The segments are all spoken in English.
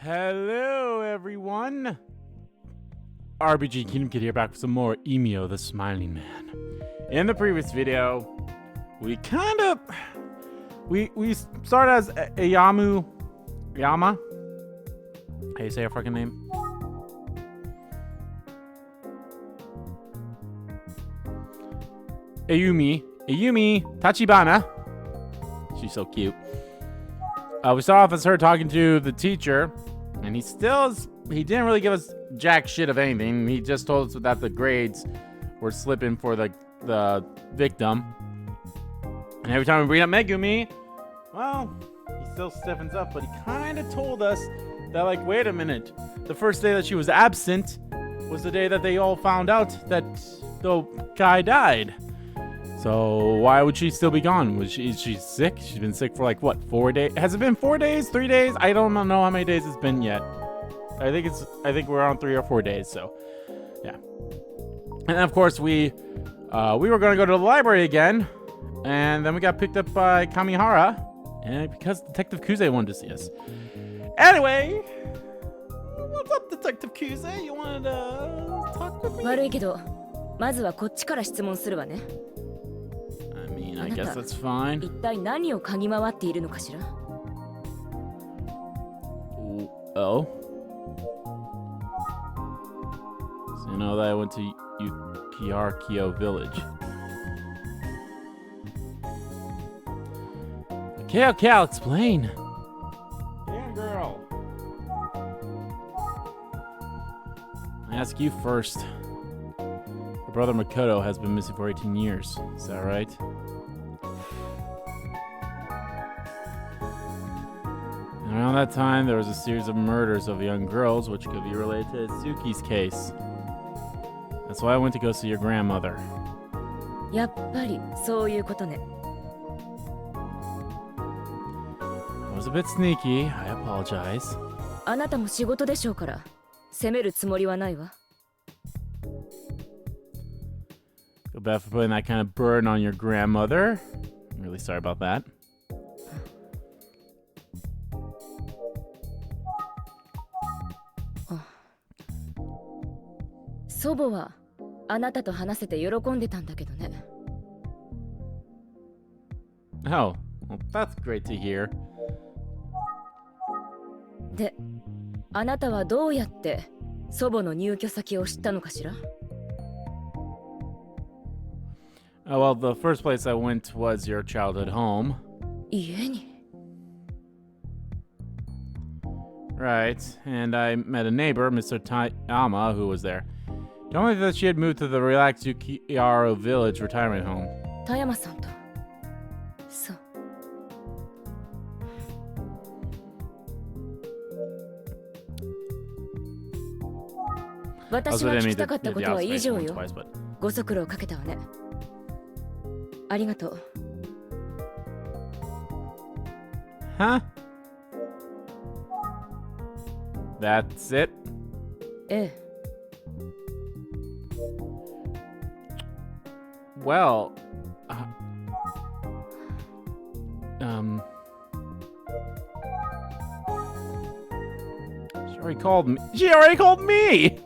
Hello, everyone. RBG Kingdom Kid here, back with some more Emio, the Smiling Man. In the previous video, we started as Yama. How you say her fucking name? Ayumi Tachibana. She's so cute. We started off as her talking to the teacher, and he didn't really give us jack shit of anything. He just told us that the grades were slipping for the victim. And every time we bring up Megumi, well, he still stiffens up, but he kind of told us that, like, wait a minute, the first day that she was absent was the day that they all found out that the guy died. So why would she still be gone? Is she sick? She's been sick for like what, 4 days? Has it been 4 days? 3 days? I don't know how many days it's been yet. I think we're on 3 or 4 days. So yeah. And of course we were gonna go to the library again, and then we got picked up by Kamihara, and because Detective Kuze wanted to see us. Anyway, what's up, Detective Kuze? You wanted to talk with me? 悪いけど、まずはこっちから質問するわね。I guess that's fine. 一体何を嗅ぎ回っているのかしら? Oh. So you know that I went to Yukiarkyo village. Okay, I'll explain. Damn girl. I ask you first. Her brother Makoto has been missing for 18 years. Is that right? Around that time, there was a series of murders of young girls, which could be related to Suki's case. That's why I went to go see your grandmother. やっぱりそういうことね。I was a bit sneaky. I apologize. あなたも仕事でしょうから、責めるつもりはないわ。Feel bad for putting that kind of burden on your grandmother. I'm really sorry about that. 祖母はあなたと話せて喜んでたんだけどね。Oh, well, that's great to hear. で、あなたはどうやって祖母の入居先を知ったのかしら? Oh, well, the first place I went was your childhood home. 家に? Right, and I met a neighbor, Mr. Tayama, who was there. He told me that she had moved to the relaxed Yukiaro village retirement home. 田山さんと。そう。私が聞きたかったことは以上よ。ご足労かけたわね。ありがとう。Huh? That's it? ええ。Well, She already called me.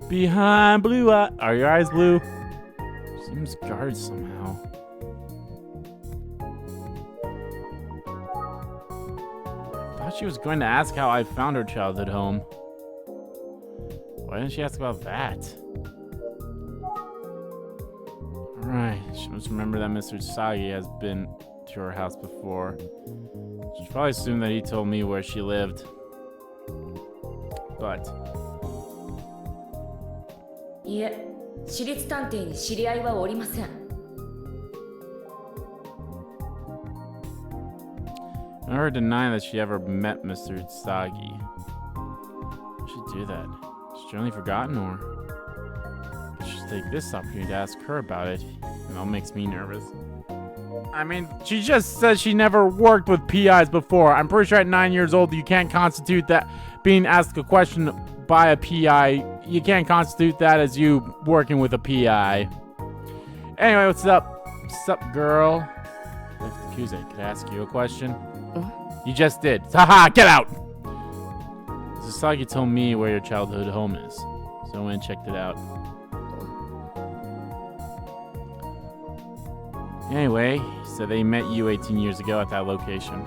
Behind blue eye. Are your eyes blue? Seems guarded somehow. Thought she was going to ask how I found her childhood home. Why didn't she ask about that? Alright, she must remember that Mr. Sagi has been to her house before. She probably assumed that he told me where she lived. But... いえ、私立探偵に知り合いはおりません。I heard deny that she ever met Mr. Sagi. Why should she do that? She's generally forgotten, or... I should take this opportunity to ask her about it. And that makes me nervous. I mean, she just says she never worked with PIs before. I'm pretty sure at 9 years old, you can't constitute that being asked a question by a PI. You can't constitute that as you working with a PI. Anyway, what's up? What's up, girl? Kuze, could I ask you a question? You just did. Haha, get out! Sasaki told me where your childhood home is, so I went and checked it out. Anyway, he said they met you 18 years ago at that location.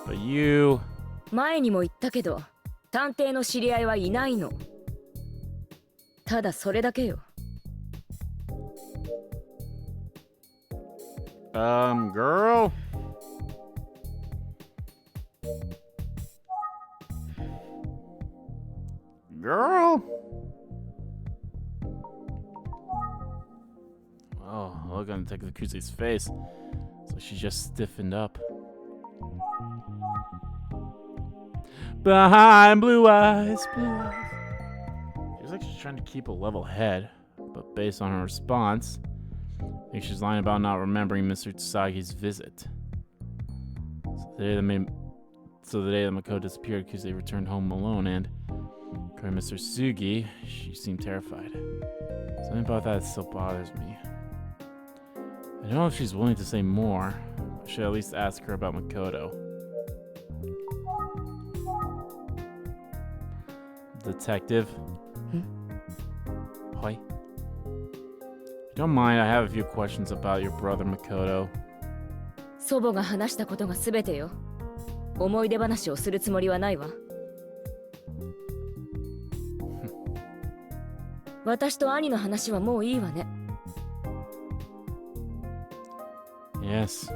But you... 前にも言ったけど、探偵の知り合いはいないの。ただそれだけよ。Girl? Girl? Oh, look on Detective Kuse's face. So she just stiffened up. Behind blue eyes, blue eyes. Feels like she's trying to keep a level head, but based on her response, I think she's lying about not remembering Mr. Tsusagi's visit. So the day that Mako disappeared, Kuse returned home alone, and according to Mr. Sugi, she seemed terrified. Something about that still bothers me. I don't know if she's willing to say more. I should at least ask her about Makoto. Detective? Hoi? If you don't mind, I have a few questions about your brother Makoto. 祖母が話したことが全てよ。思い出話をするつもりはないわ。私と兄の話はもういいわね。Yes.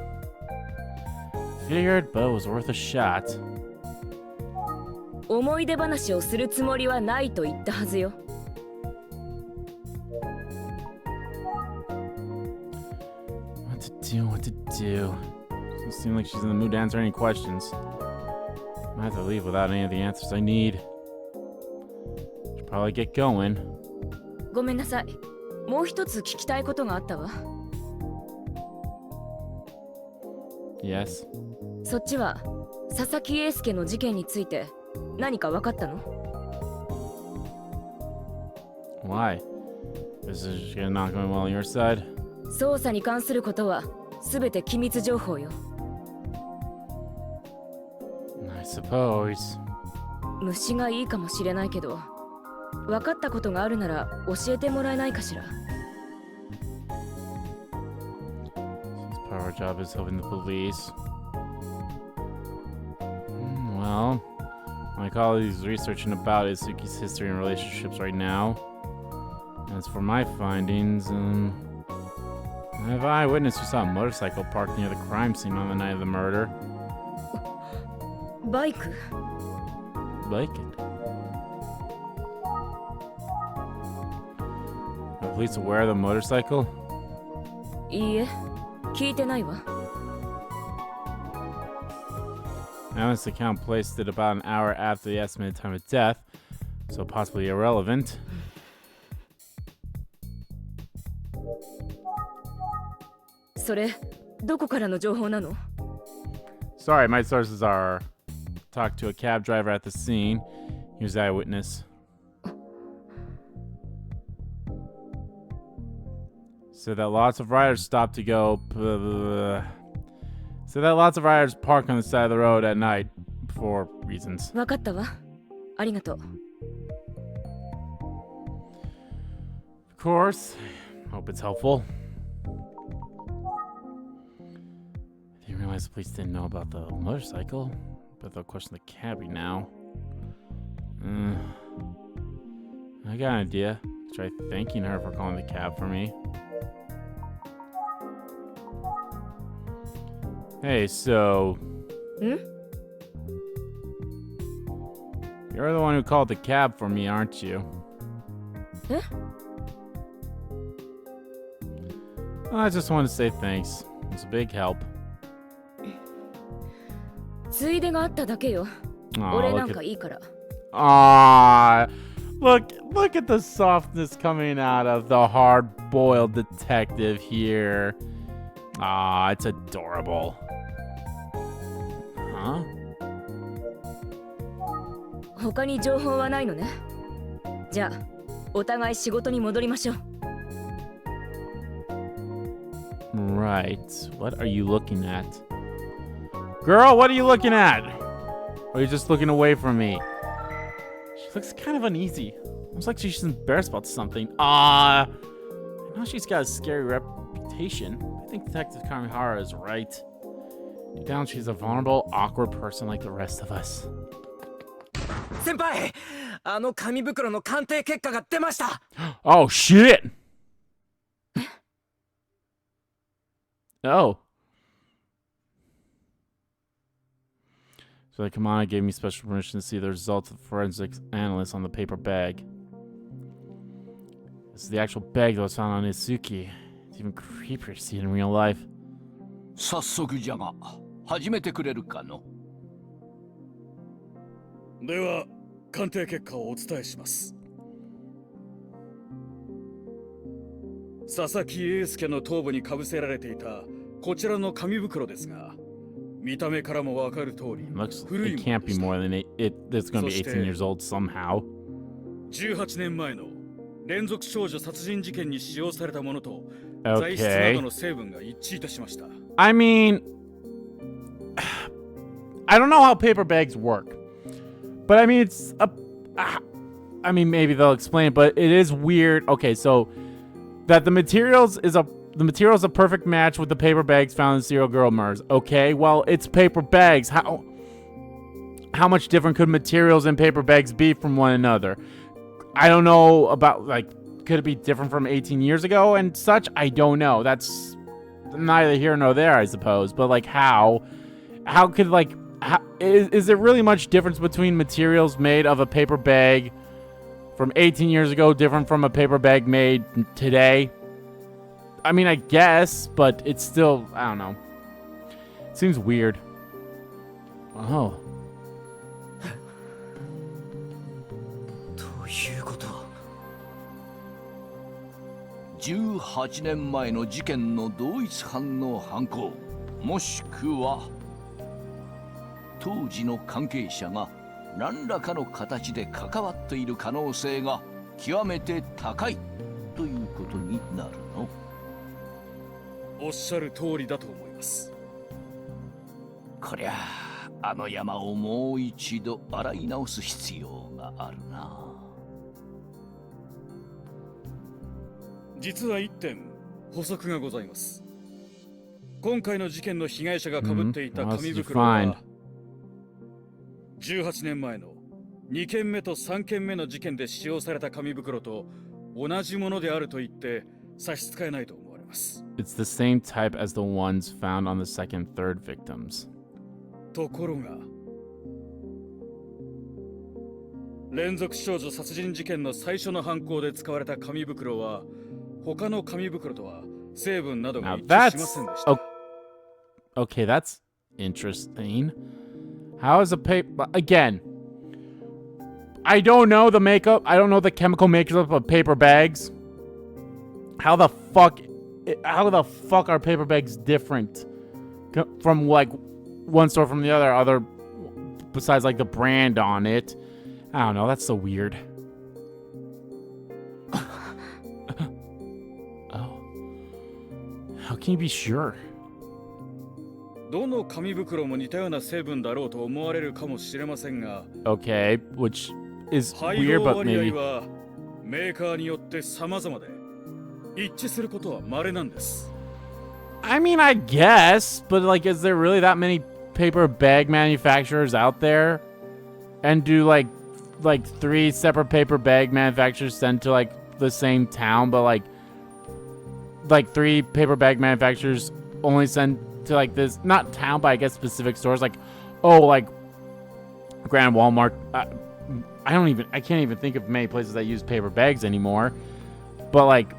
Figured, but it was worth a shot. 思い出話をするつもりはないと言ったはずよ。What to do? Doesn't seem like she's in the mood to answer any questions. Might have to leave without any of the answers I need. Should probably get going. ごめんなさい。もう一つ聞きたいことがあったわ。Yes. そっちは佐々木英介の事件について何か分かったの？ Why? Is it not going well on your side? 捜査に関することは全て機密情報よ。I suppose. 虫がいいかもしれないけど、分かったことがあるなら教えてもらえないかしら。Since part of our job is helping the police. Well, my colleague is researching about Isuki's history and relationships right now. As for my findings, I have an eyewitness who saw a motorcycle parked near the crime scene on the night of the murder. バイク？ Like it. Are the police aware of the motorcycle? いいえ、聞いてないわ。Analyst account placed it about an hour after the estimated time of death, so possibly irrelevant. それ、どこからの情報なの？ Sorry, my sources are talked to a cab driver at the scene. He was an eyewitness. Said that lots of riders stopped to go. Said that lots of riders park on the side of the road at night for reasons. 分かったわ。ありがとう。Of course. Hope it's helpful. I didn't realize the police didn't know about the motorcycle, but they'll question the cabbie now. I got an idea. Try thanking her for calling the cab for me. Hey, so... You're the one who called the cab for me, aren't you? Eh? I just wanted to say thanks. It's a big help. ついでがあっただけよ。俺なんかいいから。Look at the softness coming out of the hard-boiled detective here. It's adorable. Huh? 他に情報はないのね。じゃあ、お互い仕事に戻りましょう。Right. What are you looking at? Girl, what are you looking at? Or are you just looking away from me? She looks kind of uneasy. Looks like she's embarrassed about something. I know she's got a scary reputation. I think Detective Kamihara is right. Deep down, she's a vulnerable, awkward person like the rest of us. 先輩、あの紙袋の鑑定結果が出ました。Oh shit! Oh. So like, Kamana gave me special permission to see the results of the forensics analyst on the paper bag. This is the actual bag that was found on Izuki. It's even creepier to see it in real life. 早速じゃが、始めてくれるかの。では、鑑定結果をお伝えします。佐々木英介の頭部にかぶせられていたこちらの紙袋ですが、見た目からもわかる通り、古いものでした。 It can't be more than it's going to be 18 years old somehow. 18年前の連続少女殺人事件に使用されたものと、材質などの成分が一致いたしました。I mean, I don't know how paper bags work, but I mean it's I mean maybe they'll explain it, but it is weird. Okay, so that the materials is a perfect match with the paper bags found in serial girl murders. Okay, well it's paper bags. How much different could materials in paper bags be from one another? I don't know about, like, could it be different from 18 years ago and such? I don't know. That's neither here nor there, I suppose. But like, how could, like, is there really much difference between materials made of a paper bag from 18 years ago different from a paper bag made today? I mean, I guess, but it's still, I don't know. It seems weird. Oh. ということは18年前の事件の同一犯の犯行、もしくは当時の関係者が何らかの形で関わっている可能性が極めて高いということになるの。おっしゃる通りだと思います。こりゃあの山をもう一度洗い直す必要があるな。実は一点補足がございます。今回の事件の被害者が被っていた紙袋は18年前の2件目と3件目の事件で使用された紙袋と同じものであると言って差し支えないと思われます。It's the same type as the ones found on the second, third victims. ところが連続少女殺人事件の最初の犯行で使われた紙袋は他の紙袋とは成分などが一致しませんでした。Okay, that's interesting. How is a paper again? I don't know the makeup. I don't know the chemical makeup of paper bags. How the fuck are paper bags different from like one store from the other besides like the brand on it? I don't know. That's so weird. Oh. How can you be sure? どの紙袋も似たような成分だろうと思われるかもしれませんが、 Okay, which is 配 weird, 合 but 割 maybe. 合はメーカーによって様々で一致することは稀なんです。I mean, I guess, but like, is there really that many paper bag manufacturers out there? And do like 3 separate paper bag manufacturers send to like the same town, but like 3 paper bag manufacturers only send to like this, not town, but I guess specific stores, like, oh, like Grand Walmart. I can't even think of many places that use paper bags anymore. But like,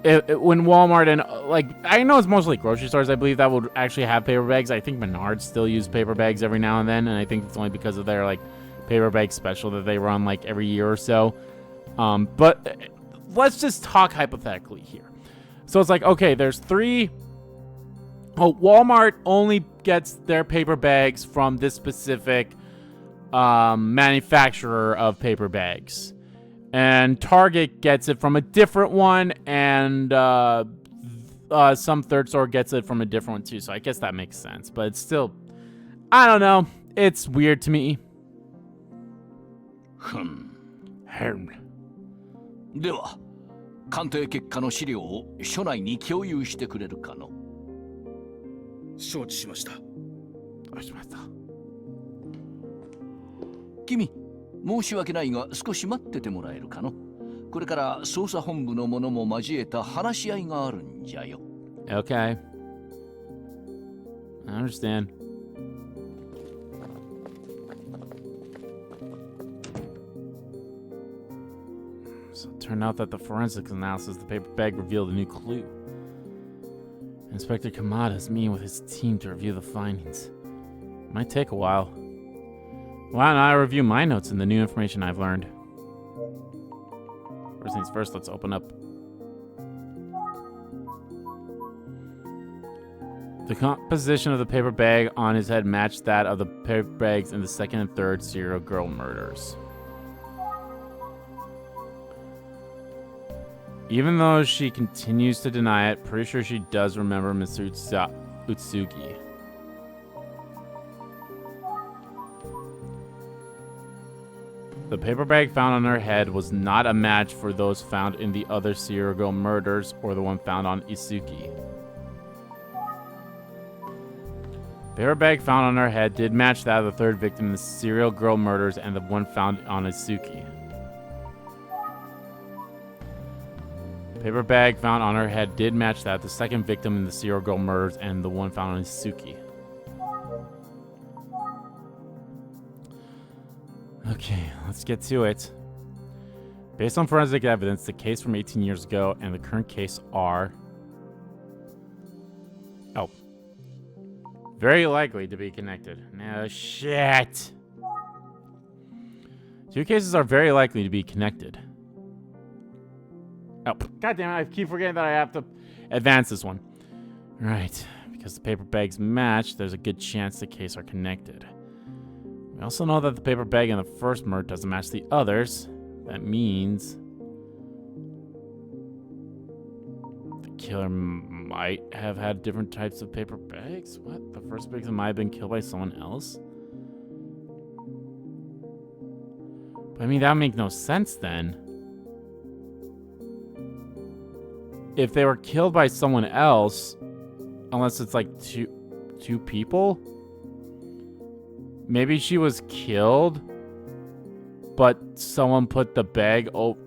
when Walmart and like, I know it's mostly grocery stores, I believe, that would actually have paper bags. I think Menards still use paper bags every now and then, and I think it's only because of their like paper bag special that they run like every year or so. But let's just talk hypothetically here. So it's like, okay, there's 3. Oh, Walmart only gets their paper bags from this specific manufacturer of paper bags. And Target gets it from a different one, and some third store gets it from a different one too, so I guess that makes sense. But it's still, I don't know. It's weird to me. では鑑定結果の資料を署内に共有してくれるかの。承知しました。君、申し訳ないが少し待っててもらえるかの。これから捜査本部の者も交えた話し合いがあるんじゃよ。Okay. I understand. So it turned out that the forensics analysis of the paper bag revealed a new clue. Inspector Kamada is meeting with his team to review the findings. Might take a while. Why don't I review my notes and the new information I've learned? First things first, let's open up. The composition of the paper bag on his head matched that of the paper bags in the second and third serial girl murders. Even though she continues to deny it, pretty sure she does remember Mr. Utsugi. The paper bag found on her head was not a match for those found in the other serial girl murders or the one found on Isuki. Paper bag found on her head did match that of the third victim in the serial girl murders and the one found on Isuki. Paper bag found on her head did match that of the second victim in the serial girl murders and the one found on Isuki. Okay, let's get to it. Based on forensic evidence, the case from 18 years ago and the current case are... Oh. Very likely to be connected. No shit. Two cases are very likely to be connected. Oh, goddamn it, I keep forgetting that I have to advance this one. Right, because the paper bags match, there's a good chance the cases are connected. We also know that the paper bag in the first murder doesn't match the others. That means the killer might have had different types of paper bags? What? The first victim might have been killed by someone else? But I mean, that would make no sense then. If they were killed by someone else, unless it's like two people, maybe she was killed, but someone put the bag over.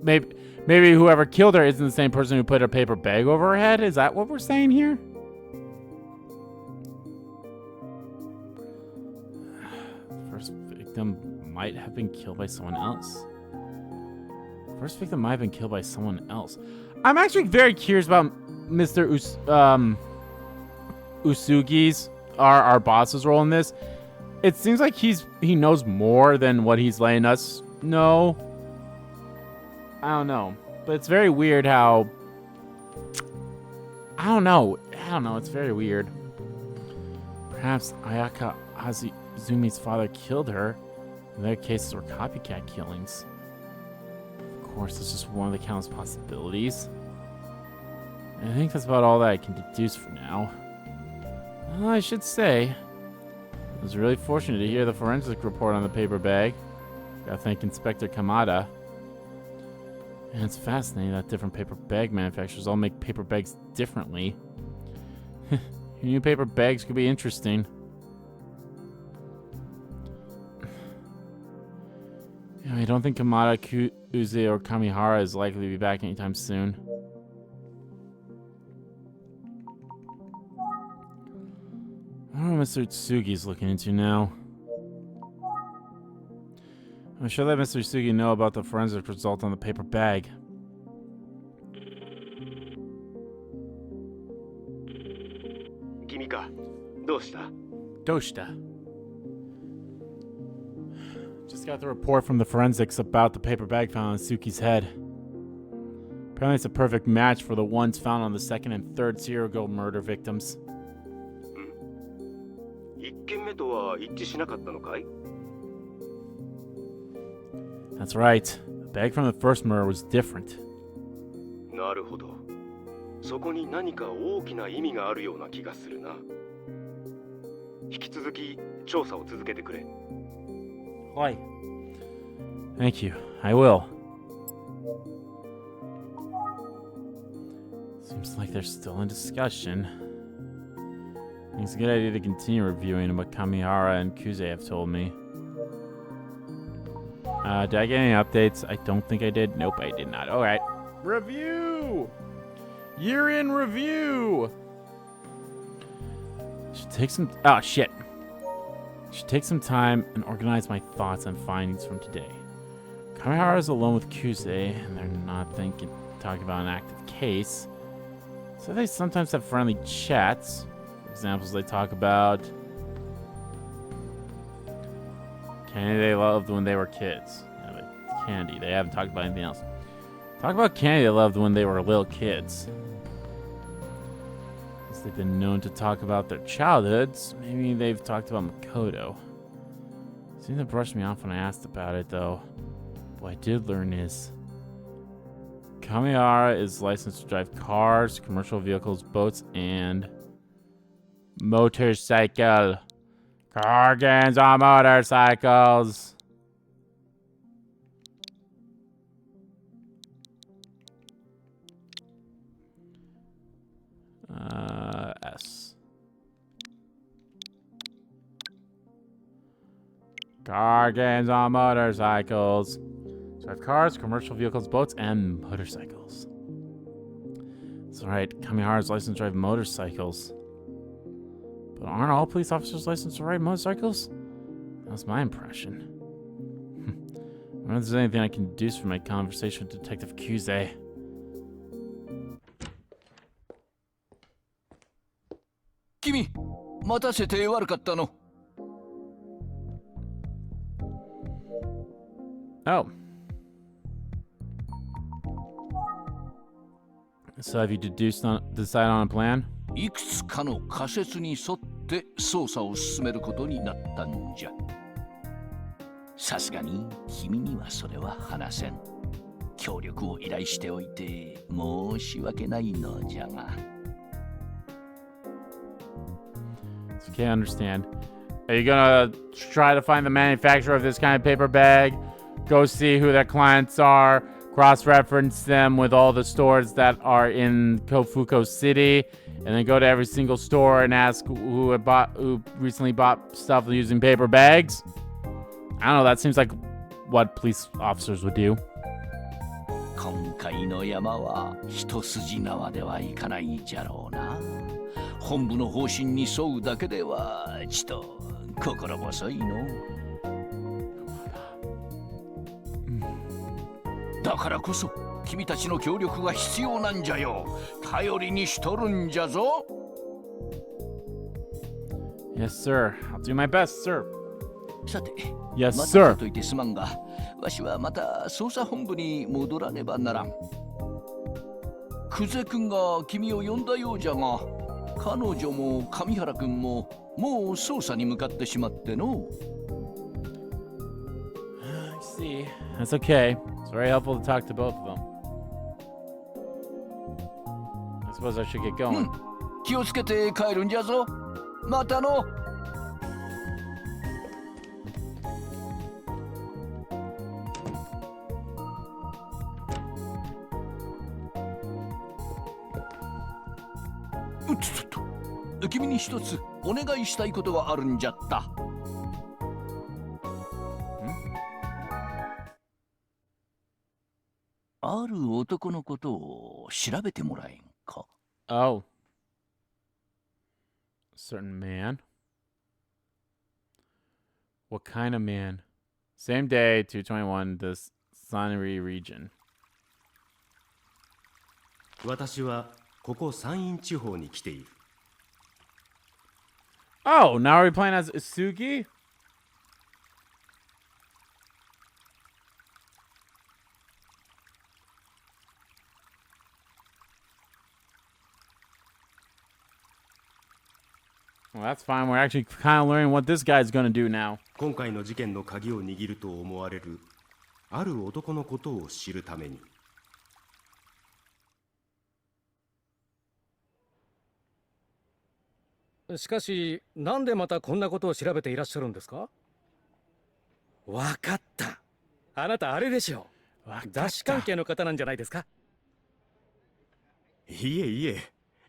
Maybe whoever killed her isn't the same person who put a paper bag over her head. Is that what we're saying here? The first victim might have been killed by someone else. First victim might have been killed by someone else. I'm actually very curious about Mr. Usugi's, our boss's role in this. It seems like he knows more than what he's letting us know. I don't know. But it's very weird how... I don't know. It's very weird. Perhaps Ayaka Hazumi's father killed her. In their cases were copycat killings. Of course, it's just one of the countless possibilities. And I think that's about all that I can deduce for now. Well, I should say, I was really fortunate to hear the forensic report on the paper bag. Gotta thank Inspector Kamada. And it's fascinating that different paper bag manufacturers all make paper bags differently. New paper bags could be interesting. I don't think Kamada, Uze, or Kamihara is likely to be back anytime soon. I don't know what Mr. Tsugi's looking into now. I'm sure let Mr. Tsugi know about the forensic result on the paper bag. Kimika, doshita? Doshita. Just got the report from the forensics about the paper bag found on Suki's head. Apparently it's a perfect match for the ones found on the second and third serial girl murder victims. 1件目とは一致しなかったのかい? That's right. The bag from the first murder was different. なるほど。そこに何か大きな意味があるような気がするな。引き続き調査を続けてくれ。はい。Thank you. I will. Seems like they're still in discussion. I think it's a good idea to continue reviewing what Kamihara and Kuze have told me. Did I get any updates? I don't think I did. Nope, I did not. Alright. Review! Year in review! Should take some... Oh, shit. Should take some time and organize my thoughts and findings from today. Kamihara is alone with Kuze, and they're not talking about an active case. So they sometimes have friendly chats. For examples, they talk about candy they loved when they were kids. Yeah, but candy. They haven't talked about anything else. Talk about candy they loved when they were little kids. Since they've been known to talk about their childhoods, maybe they've talked about Makoto. Seemed to brush me off when I asked about it, though. What I did learn is Kamihara is licensed to drive cars, commercial vehicles, boats, and motorcycle. Car games on motorcycles. S. Car games on motorcycles. Drive cars, commercial vehicles, boats, and motorcycles. That's right, Kamihara's licensed to drive motorcycles. But aren't all police officers licensed to ride motorcycles? That's my impression. I wonder if there's anything I can deduce from my conversation with Detective Kuze. Kimi, 待たせて悪かったの。Oh. So have you decided on a plan? いくつかの仮説に沿って捜査を進めることになったんじゃ。さすがに君にはそれは話せん。協力を依頼しておいて申し訳ないのじゃが。Okay, I understand. Are you gonna try to find the manufacturer of this kind of paper bag? Go see who their clients are, cross-reference them with all the stores that are in Kofuko City, and then go to every single store and ask who recently bought stuff using paper bags? I don't know, that seems like what police officers would do. 今回の山は一筋縄ではいかないじゃろうな。本部の方針に沿うだけではちょっと心細いの。だからこそ君たちの協力が必要なんじゃよ。頼りにしとるんじゃぞ。Yes, sir. I'll do my best, sir. さて、Yes, ま sir. たといてすまんが、わしはまた捜査本部に戻らねばならん。久世君が君を呼んだようじゃが、彼女も上原君ももう捜査に向かってしまっての。I see. That's okay. It's very helpful to talk to both of them. I suppose I should get going. 気をつけて帰るんじゃぞ。またの。君に一つお願いしたいことがあるんじゃった。ある男のことを調べてもらえんか。Oh. A certain man? What kind of man? Same day, 221, the Sanri region. 私はここ山陰地方に来ている。Oh, now are we playing as Isugi? Well, that's fine. We're actually kind of learning what this guy's gonna do now. 今回の事件の鍵を握ると思われるある男のことを知るために。しかし、なんでまたこんなことを調べていらっしゃるんですか？わかった。あなたあれでしょう。雑誌関係の方なんじゃないですか？いえいえ、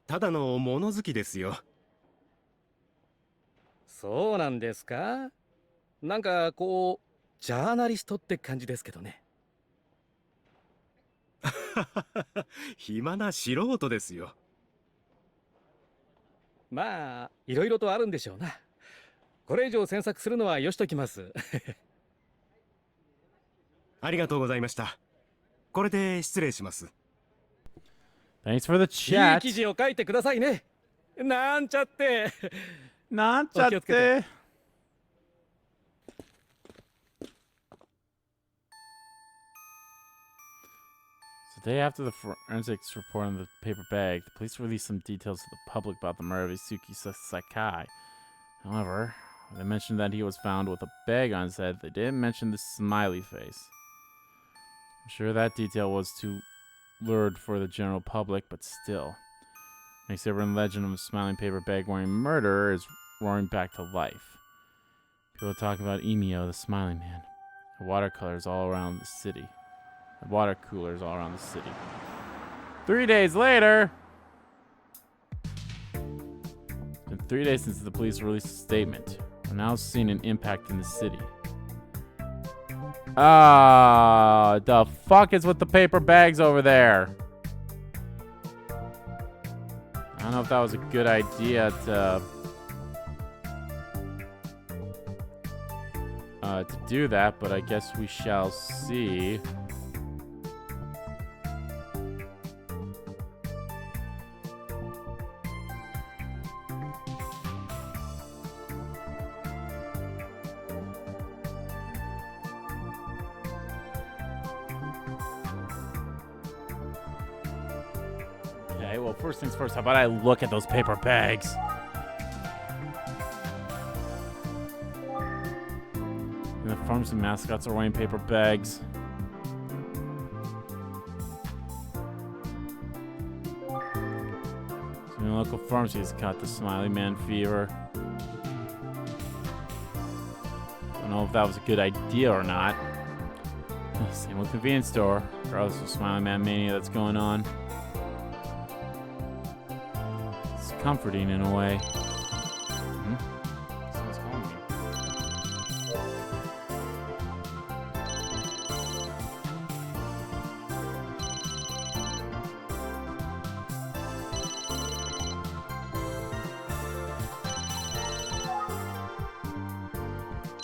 ただの物好きですよ。そうなんですか？なんかこう、ジャーナリストって感じですけどね。暇な素人ですよ。まあ、いろいろとあるんでしょうな。これ以上詮索するのはよしときます。ありがとうございました。これで失礼します。Thanks for the いい chat. 記事を書いてくださいね。なんちゃって。なんちゃっお気をつけて。て。So the day after the forensics report on the paper bag, the police released some details to the public about the murder of Isuki Sakai. However, they mentioned that he was found with a bag on his head. They didn't mention the smiley face. I'm sure that detail was too lurid for the general public, but still. Makes the urban legend of a smiling paper bag wearing murderer is roaring back to life. People talk about Emio, the smiling man. The watercolors all around the city. The water coolers all around the city. 3 days later. It's been 3 days since the police released a statement. We're now seeing an impact in the city. Ah, the fuck is with the paper bags over there? I don't know if that was a good idea to do that, but I guess we shall see. Okay, well, first things first, how about I look at those paper bags? And the pharmacy mascots are wearing paper bags. So the local pharmacy has caught the Smiley Man fever. Don't know if that was a good idea or not. Same with convenience store, regardless of Smiley Man mania that's going on. It's comforting in a way. Someone's calling me.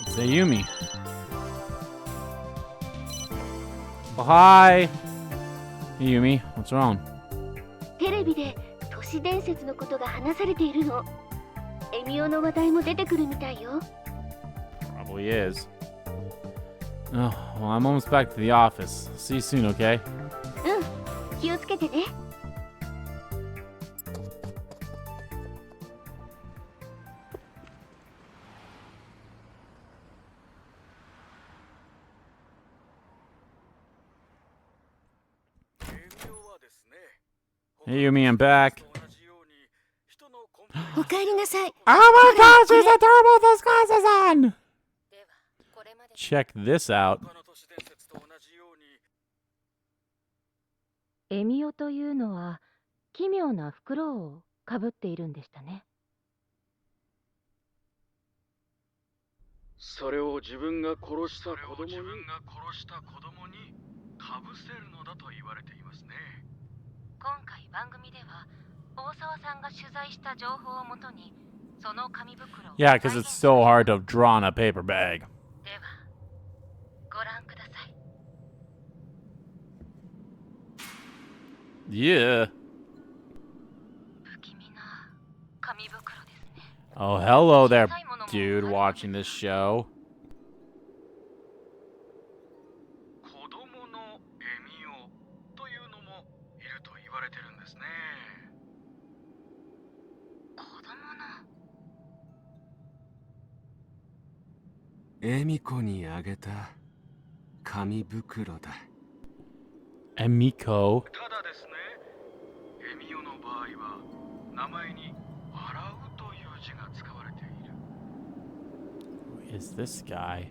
It's Ayumi. Oh, hi. Ayumi, what's wrong? テレビで都市伝説のことが話されているの。エミオの話題も出てくるみたいよ。Probably is. Oh, well, I'm almost back to the office. See you soon, okay? うん、気をつけてね。Hey, Yumi, I'm back. おかえりなさい。 Oh my gosh, there's a turbo with those glasses on! Check this out. エミオというのは奇妙な袋をかぶっているんでしたね。それを自分が殺した子供にかぶせるのだと言われていますね。今回番組では大沢さんが取材した情報をもとにその紙袋を Yeah, because it's so hard to draw on a paper bag. ではご覧ください。 Yeah. 不気味な紙袋ですね。 Oh, hello there, dude watching this show. 子供のエミオというのもいると言われてるんですね。子供の恵美子にあげた紙袋だ。Emiko. ただですね、エミオの場合は名前に洗うという Who is this guy?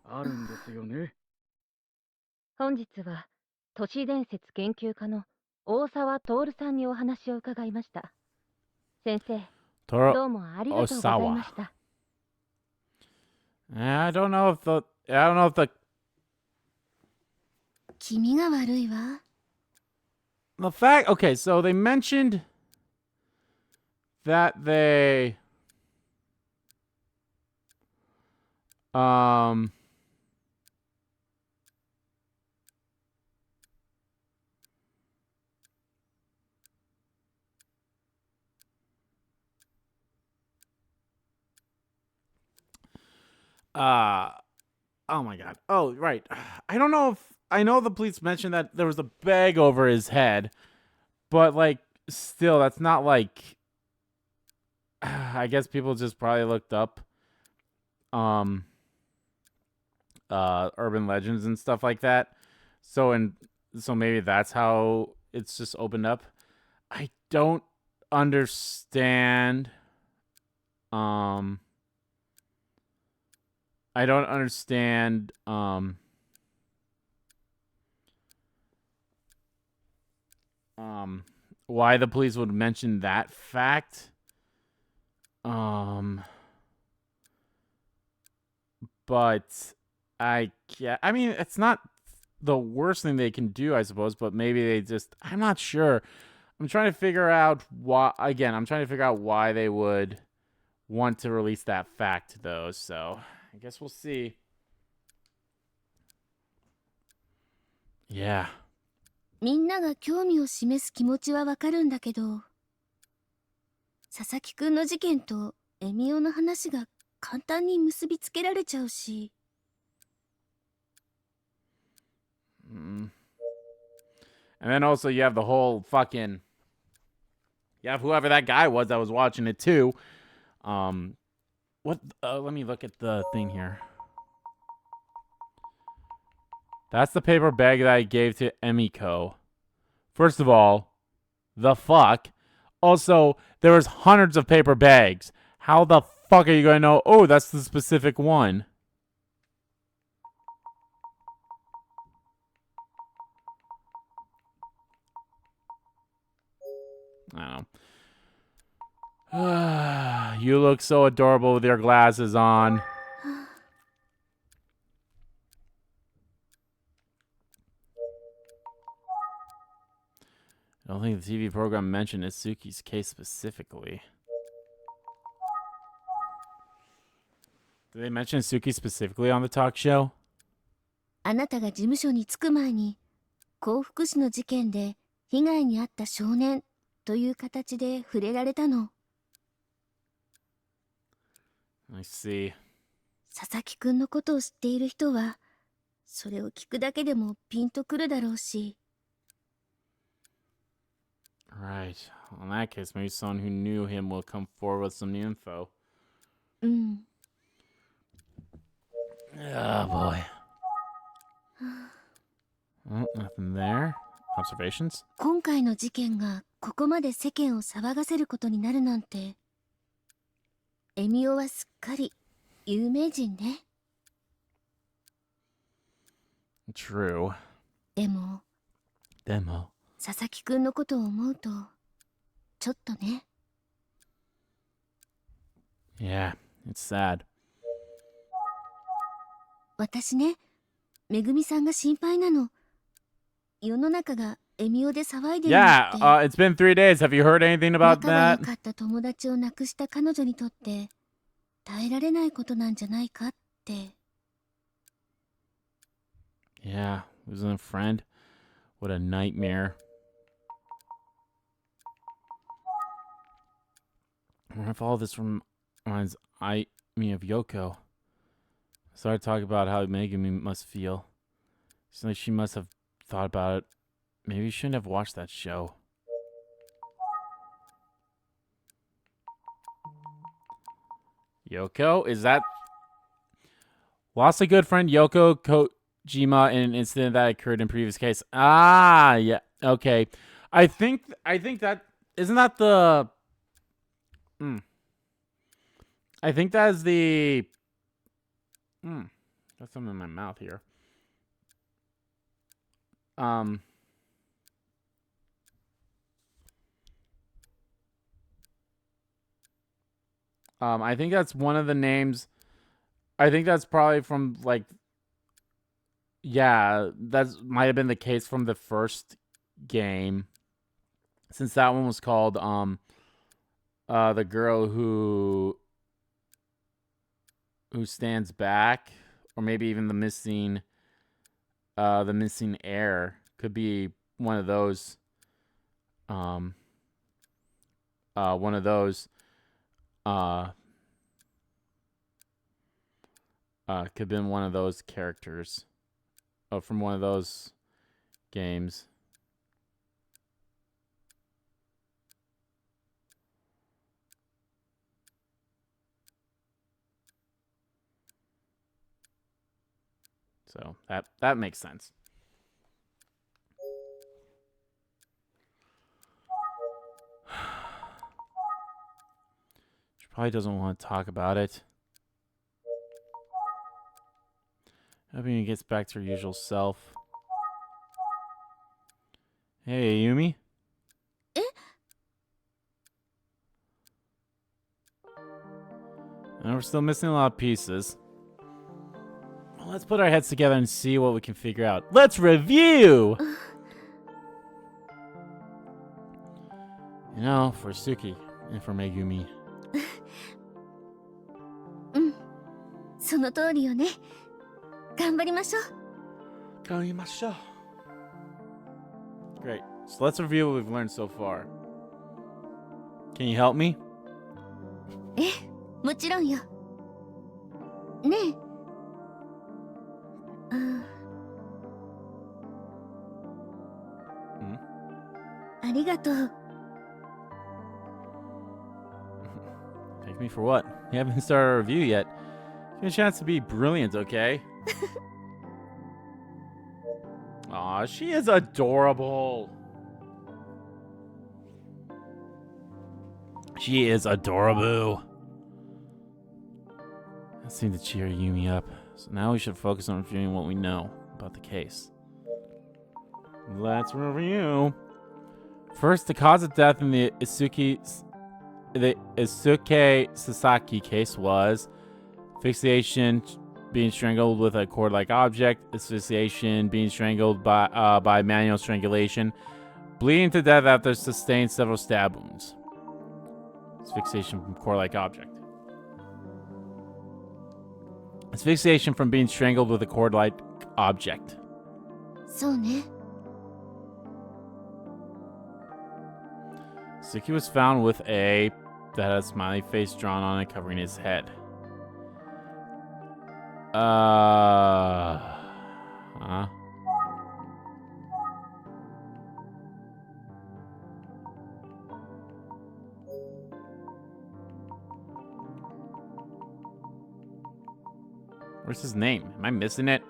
あるんですよね。本日は都市伝説研究家の大沢徹さんにお話を伺いました。先生、どうもありがとうございました。I don't know if the 君が悪いわ。 fact. Okay, so they mentioned that they oh my god. Oh, right. I don't know if I know the police mentioned that there was a bag over his head, but like still that's not like I guess people just probably looked up urban legends and stuff like that. So maybe that's how it's just opened up. I don't understand I don't understand why the police would mention that fact. But I mean, it's not the worst thing they can do, I suppose, but maybe they just, I'm not sure. I'm trying to figure out why they would want to release that fact, though. So I guess we'll see. Yeah. みんなが興味を示す気持ちはわかるんだけど、佐々木くんの事件とエミオの話が簡単に結びつけられちゃうし。And then also you have the whole fucking, you have whoever that guy was that was watching it too. Let me look at the thing here. That's the paper bag that I gave to Emiko. First of all, the fuck? Also, there was hundreds of paper bags. How the fuck are you going to know, oh, that's the specific one? I don't know. You look so adorable with your glasses on. I don't think the TV program mentioned Itsuki's case specifically. Did they mention Itsuki specifically on the talk show? あなたが事務所に着く前に、幸福市の事件で被害に遭った少年という形で触れられたの。I see. 佐々木くんのことを知っている人は、それを聞くだけでもピンとくるだろうし。Right. Well, in that case, maybe someone who knew him will come forward with some new info. うん。Oh, boy. Oh, nothing there. Observations? 今回の事件がここまで世間を騒がせることになるなんて。エミオはすっかり有名人ね。True. でも、佐々木くんのことを思うと、ちょっとね。Yeah, it's sad. 私ね、めぐみさんが心配なの。世の中がエミオで騒いでるのって。Yeah, it's been 3 days. Have you heard anything about 仲が良 that? かった友達を亡くした彼女にとって耐えられないことなんじゃないかって。Yeah, losing a friend. What a nightmare. I wonder if all this reminds me of Yoko. Started talking about how Megumi must feel. Seems like she must have thought about it. Maybe you shouldn't have watched that show. Yoko? Is that... Lost a good friend Yoko Kojima in an incident that occurred in previous case. Ah, yeah. Okay. I think that isn't that the I think that is the got something in my mouth here. I think that's one of the names. I think that's probably from like, yeah, that might have been the case from the first game, since that one was called the girl who stands back, or maybe even the missing heir could be one of those. One of those. Could have been one of those characters. Oh, from one of those games. So that makes sense. She probably doesn't want to talk about it. Hoping he gets back to her usual self. Hey, Yumi. Eh? And we're still missing a lot of pieces. Well, let's put our heads together and see what we can figure out. Let's review! You know, for Suki and for Megumi. その通りよね。頑張りましょう。頑張りましょう. Great. So let's review what we've learned so far. Can you help me? え、もちろんよ。ねえ。ありがとう。Take me for what? You haven't started a review yet. Give me a chance to be brilliant, okay? Aw, she is adorable. She is adorable. That seemed to cheer Yumi up. So now we should focus on reviewing what we know about the case. Let's review. First, the cause of death in the Isuke Sasaki case was asphyxiation, being strangled with a cord-like object, asphyxiation, being strangled by manual strangulation, bleeding to death after sustained several stab wounds. Asphyxiation from cord-like object. Asphyxiation from being strangled with a cord-like object. そうね。Suki was found with a that had a smiley face drawn on it covering his head. Huh? Where's his name? Am I missing it?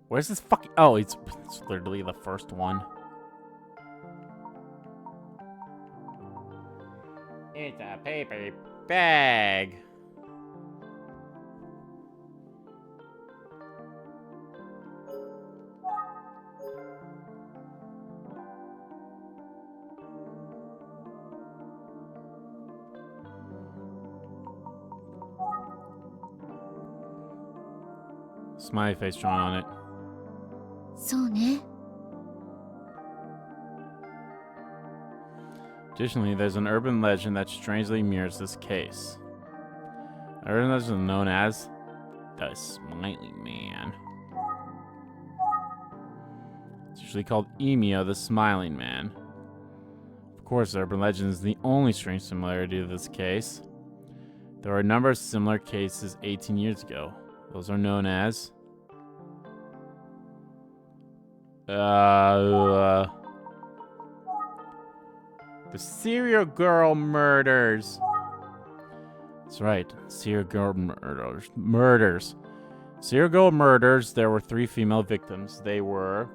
Where's this fucking... Oh, it's literally the first one. It's a paper bag. Smiley face drawn on it. そうね。 Additionally, there's an urban legend that strangely mirrors this case. An urban legend known as the Smiley Man. It's usually called Emio, the Smiling Man. Of course, the urban legend is the only strange similarity to this case. There were a number of similar cases 18 years ago. Those are known as... the serial girl murders. That's right, serial girl murders. Serial murders. There were 3 female victims. They were...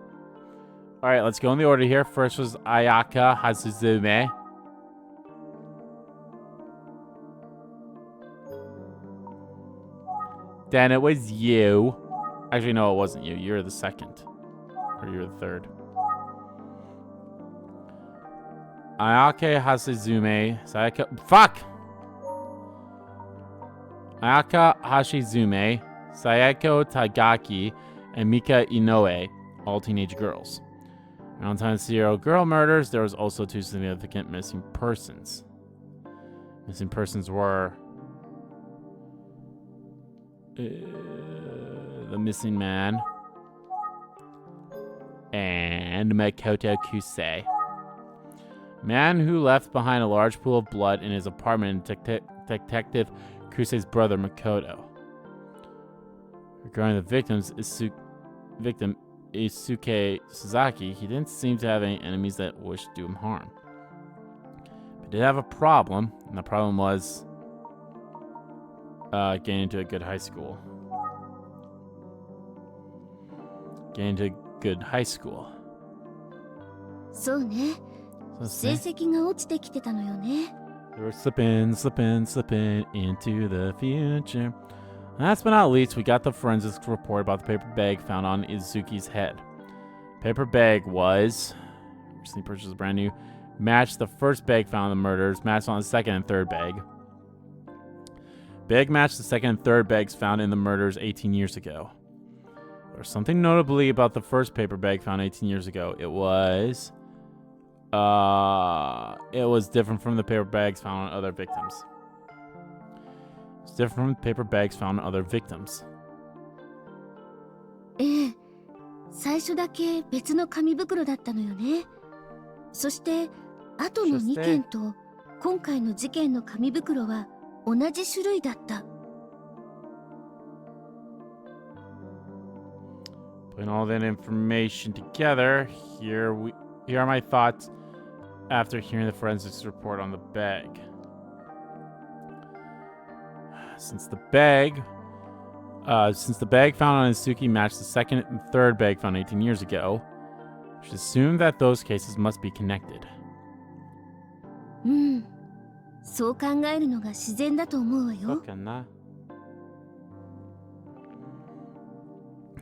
Alright, let's go in the order here. First was Ayaka Hazuzume. Then it was you. Actually, no, it wasn't you. You're the second. Or you're the third. Ayaka Hazuzume. Sayaka... Fuck! Ayaka Hashizume, Sayako Tagaki, and Mika Inoue, all teenage girls. Around the time of serial girl murders, there was also 2 significant missing persons. Missing persons were the missing man and Makoto Kusei. Man who left behind a large pool of blood in his apartment in Detective Kusei's brother Makoto. Regarding the victims, victim Isuke Sasaki, he didn't seem to have any enemies that wished to do him harm. But he did have a problem, and the problem was getting into a good high school. Getting into a good high school. そうね。成績が落ちてきてたのよね。 They were slipping into the future. Last but not least, we got the forensics report about the paper bag found on Izuki's head. Paper bag was recently purchased, brand new. Matched the first bag found in the murders. Matched on the second and third bag. Bag matched the second and third bags found in the murders 18 years ago. There was something notably about the first paper bag found 18 years ago. It was different from the paper bags found on other victims. It's different from paper bags found on other victims. ええ、最初だけ別の紙袋だったのよね。そして後の2件と今回の事件の紙袋は同じ種類だった。Putting all that information together, here are my thoughts after hearing the forensics report on the bag. Since the bag found on Izuki matched the second and third bag found 18 years ago, I should assume that those cases must be connected. うん、そう考えるのが自然だと思うわよ。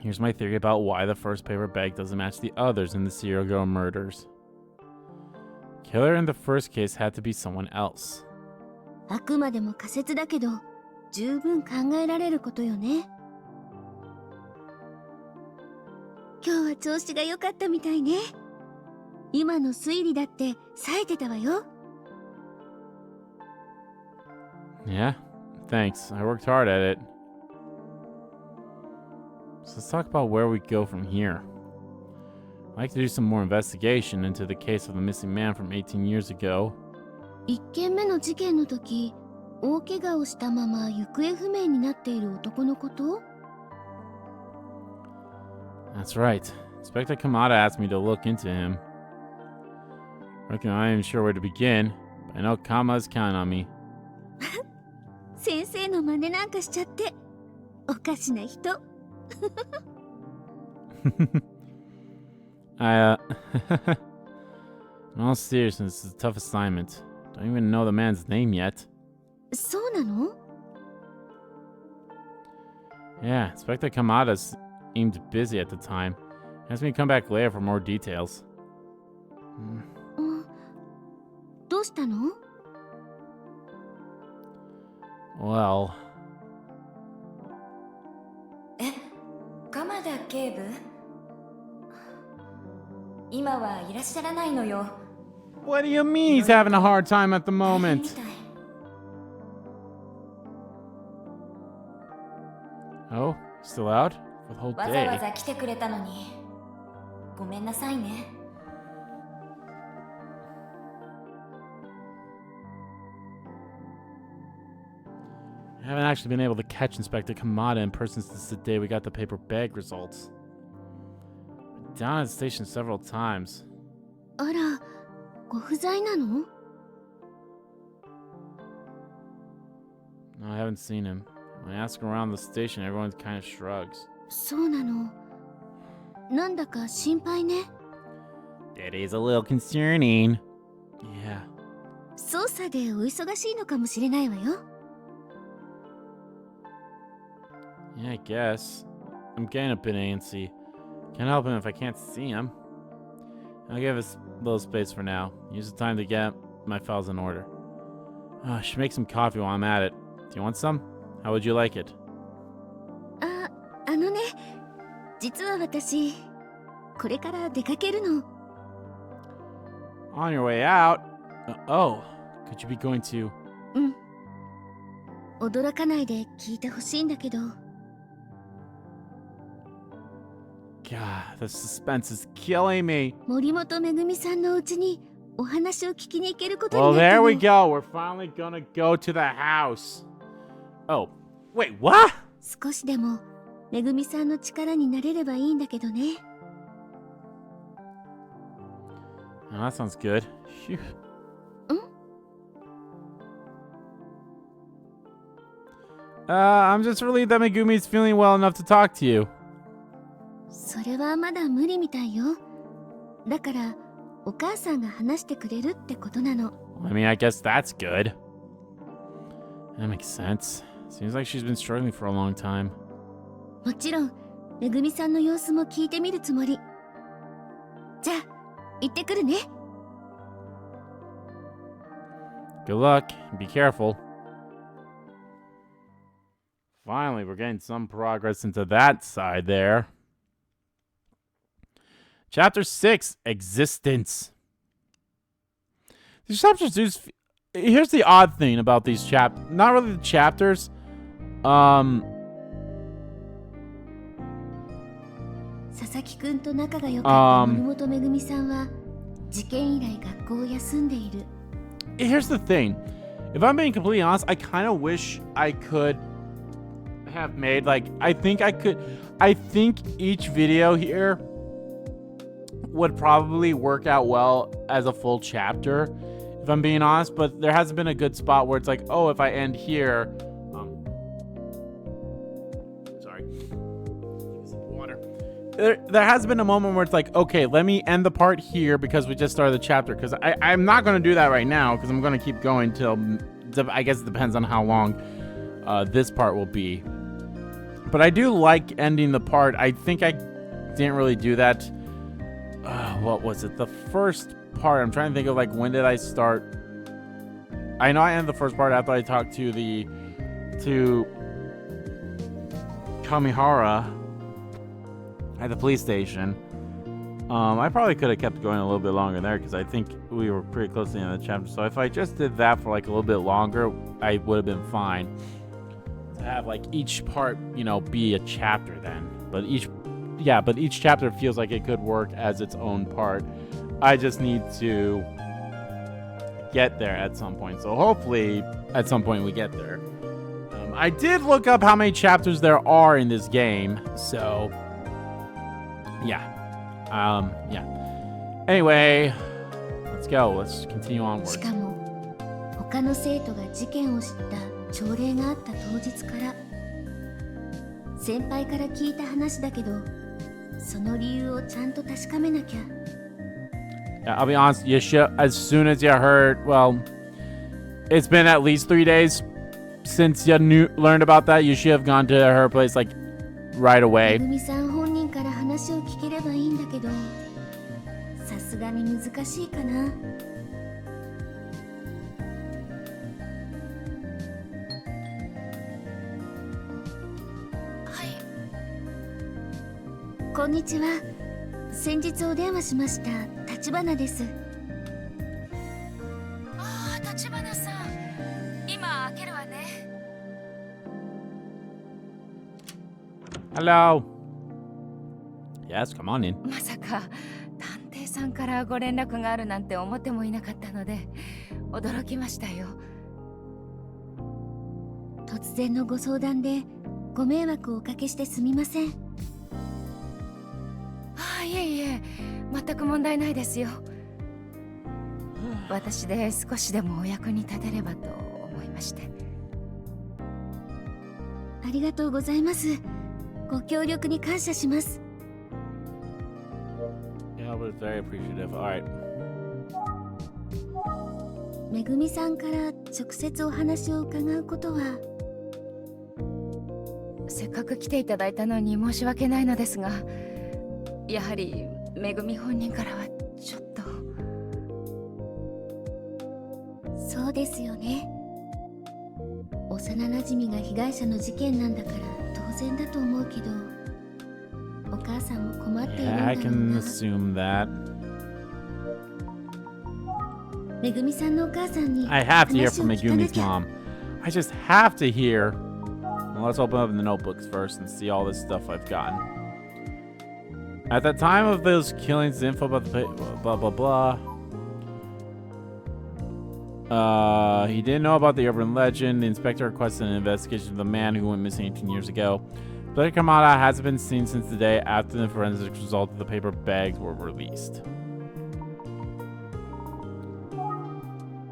Here's my theory about why the first paper bag doesn't match the others in the serial girl murders. Killer in the first case had to be someone else. あくまでも仮説だけど、十分考えられることよね。今日は調子が良かったみたいね。今の推理だって冴えてたわよ。Yeah, thanks. I worked hard at it. So let's talk about where we go from here. I'd like to do some more investigation into the case of the missing man from 18 years ago. 1件目の事件の時、大怪我をしたまま行方不明になっている男のこと？ That's right. Inspector Kamada asked me to look into him. I'm not even sure where to begin, but I know Kama's counting on me. 先生の真似なんかしちゃって、おかしな人。In all seriousness, this is a tough assignment. Don't even know the man's name yet. そうなの？ Yeah, Inspector Kamada seemed busy at the time. He asked me to come back later for more details. どうしたの？ Well... 鎌田警部？今はいらっしゃらないのよ。 What do you mean he's having a hard time at the moment? Oh, still out? For the whole わざ day. わざ来てくれたのにごめんなさいね。 I haven't actually been able to catch Inspector Kamada in person since the day we got the paper bag results. Been down at the station several times. あら、ご不在なの？ No, I haven't seen him. When I ask around the station, everyone kind of shrugs. そうなの。なんだか心配ね。It is a little concerning. Yeah. 捜査でお忙しいのかもしれないわよ。Yeah, I guess. I'm getting a bit antsy. Can't help him if I can't see him. I'll give us a little space for now. Use the time to get my files in order. I should make some coffee while I'm at it. Do you want some? How would you like it? あのね、実は私、これから出かけるの。On your way out? Oh, could you be going to... うん。驚かないで聞いてほしいんだけど。God, the suspense is killing me. 森本めぐみさんの家にお話を聞きに行けることに Well, なったの。 there we go. We're finally gonna go to the house. Oh, wait, what? 少しでもめぐみさんの力になれればいいんだけどね。Oh, that sounds good. Phew. I'm just relieved that Megumi's feeling well enough to talk to you. それはまだ無理みたいよ。だからお母さんが話してくれるってことなの。I mean, I guess that's good. That makes sense. Seems like she's been struggling for a long time. もちろんめぐみさんの様子も聞いてみるつもり。じゃあ行ってくるね。Good luck. Be careful. Finally, we're getting some progress into that side there. Chapter 6, Existence. These chapters do... Here's the odd thing about these chapters. Not really the chapters. 佐々木くんと仲が良かった森本めぐみさんは事件以来学校を休んでいる。Here's the thing. If I'm being completely honest, I kind of wish I could have made, like, I think each video here would probably work out well as a full chapter, if I'm being honest, but there hasn't been a good spot where it's like, oh, if I end here, sorry, some water. There has been a moment where it's like, okay, let me end the part here because we just started the chapter, because I'm not going to do that right now, because I'm going to keep going till, I guess it depends on how long this part will be. But I do like ending the part. I think I didn't really do that. What was it? The first part. I'm trying to think of, like, when did I start? I know I ended the first part after I talked to Kamihara at the police station. I probably could have kept going a little bit longer there because I think we were pretty close to the end of the chapter. So if I just did that for like a little bit longer, I would have been fine. To have like each part, you know, be a chapter then. But each chapter feels like it could work as its own part. I just need to get there at some point. So hopefully at some point we get there. I did look up how many chapters there are in this game. So yeah. Anyway, let's go. Let's continue onwards. しかも他の生徒が事件を知った朝礼があった当日から先輩から聞いた話だけどその理由をちゃんと確かめなきゃ。Yeah, I'll be honest, you should, as soon as you heard, well, it's been at least 3 days since you learned about that. You should have gone to her place like right away. めぐみさん本人から話を聞ければいいんだけどさすがに難しいかな。こんにちは。先日お電話しました立花です。ああ、立花さん。今開けるわね。Hello. Yes, come on in. まさか探偵さんからご連絡があるなんて思ってもいなかったので驚きましたよ。突然のご相談でご迷惑をおかけしてすみません。いえいえ、全く問題ないですよ。私で少しでもお役に立てればと思いまして。ありがとうございます。ご協力に感謝します。Yeah, I was very appreciative. Alright. めぐみさんから直接お話を伺うことは。せっかく来ていただいたのに申し訳ないのですが、やはりめぐみ本人からはちょっと。そうですよね。幼なじみが被害者の事件なんだから当然だと思うけど、お母さんも困っているんだろう Yeah, な。 I can assume that. めぐみさんのお母さんに I have to hear 話を from 聞かな Megumi's きゃ。 mom. I just have to hear. Well, let's open up the notebooks first and see all this stuff I've gotten. At the time of those killings, the info about the blah blah blah. He didn't know about the urban legend. The inspector requested an investigation of the man who went missing 18 years ago. Blair Kamada hasn't been seen since the day after the forensics result of the paper bags were released.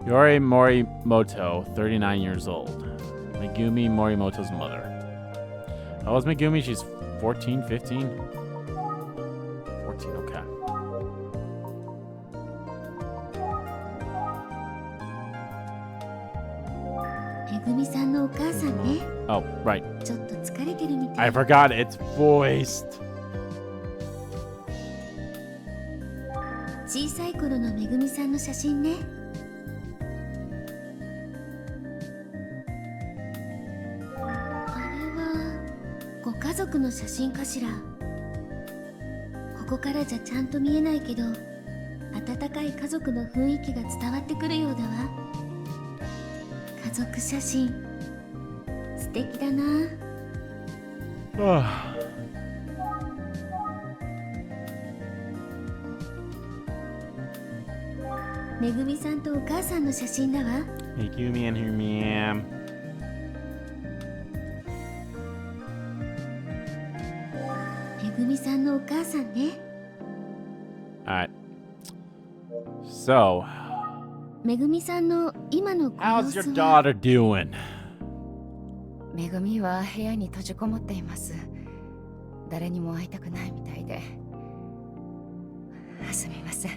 Yori Morimoto, 39 years old. Megumi Morimoto's mother. How old is Megumi? She's 14, 15? 14, okay. めぐみさんのお母さんね。 Oh, right. ちょっと疲れてるみたい。 I forgot it's voiced. 小さい頃のめぐみさんの写真ね。あれはご家族の写真かしら。ここからじゃちゃんと見えないけど、温かい家族の雰囲気が伝わってくるようだわ。家族写真素敵だな。めぐみさんとお母さんの写真だわ。 Megumi and her mom. めぐみさんのお母さんね。 Alright. So, めぐみさんの今のご様 how's 子 your は。 daughter doing? めぐみは部屋に閉じこもっています。誰にも会いたくないみたいで。すみません。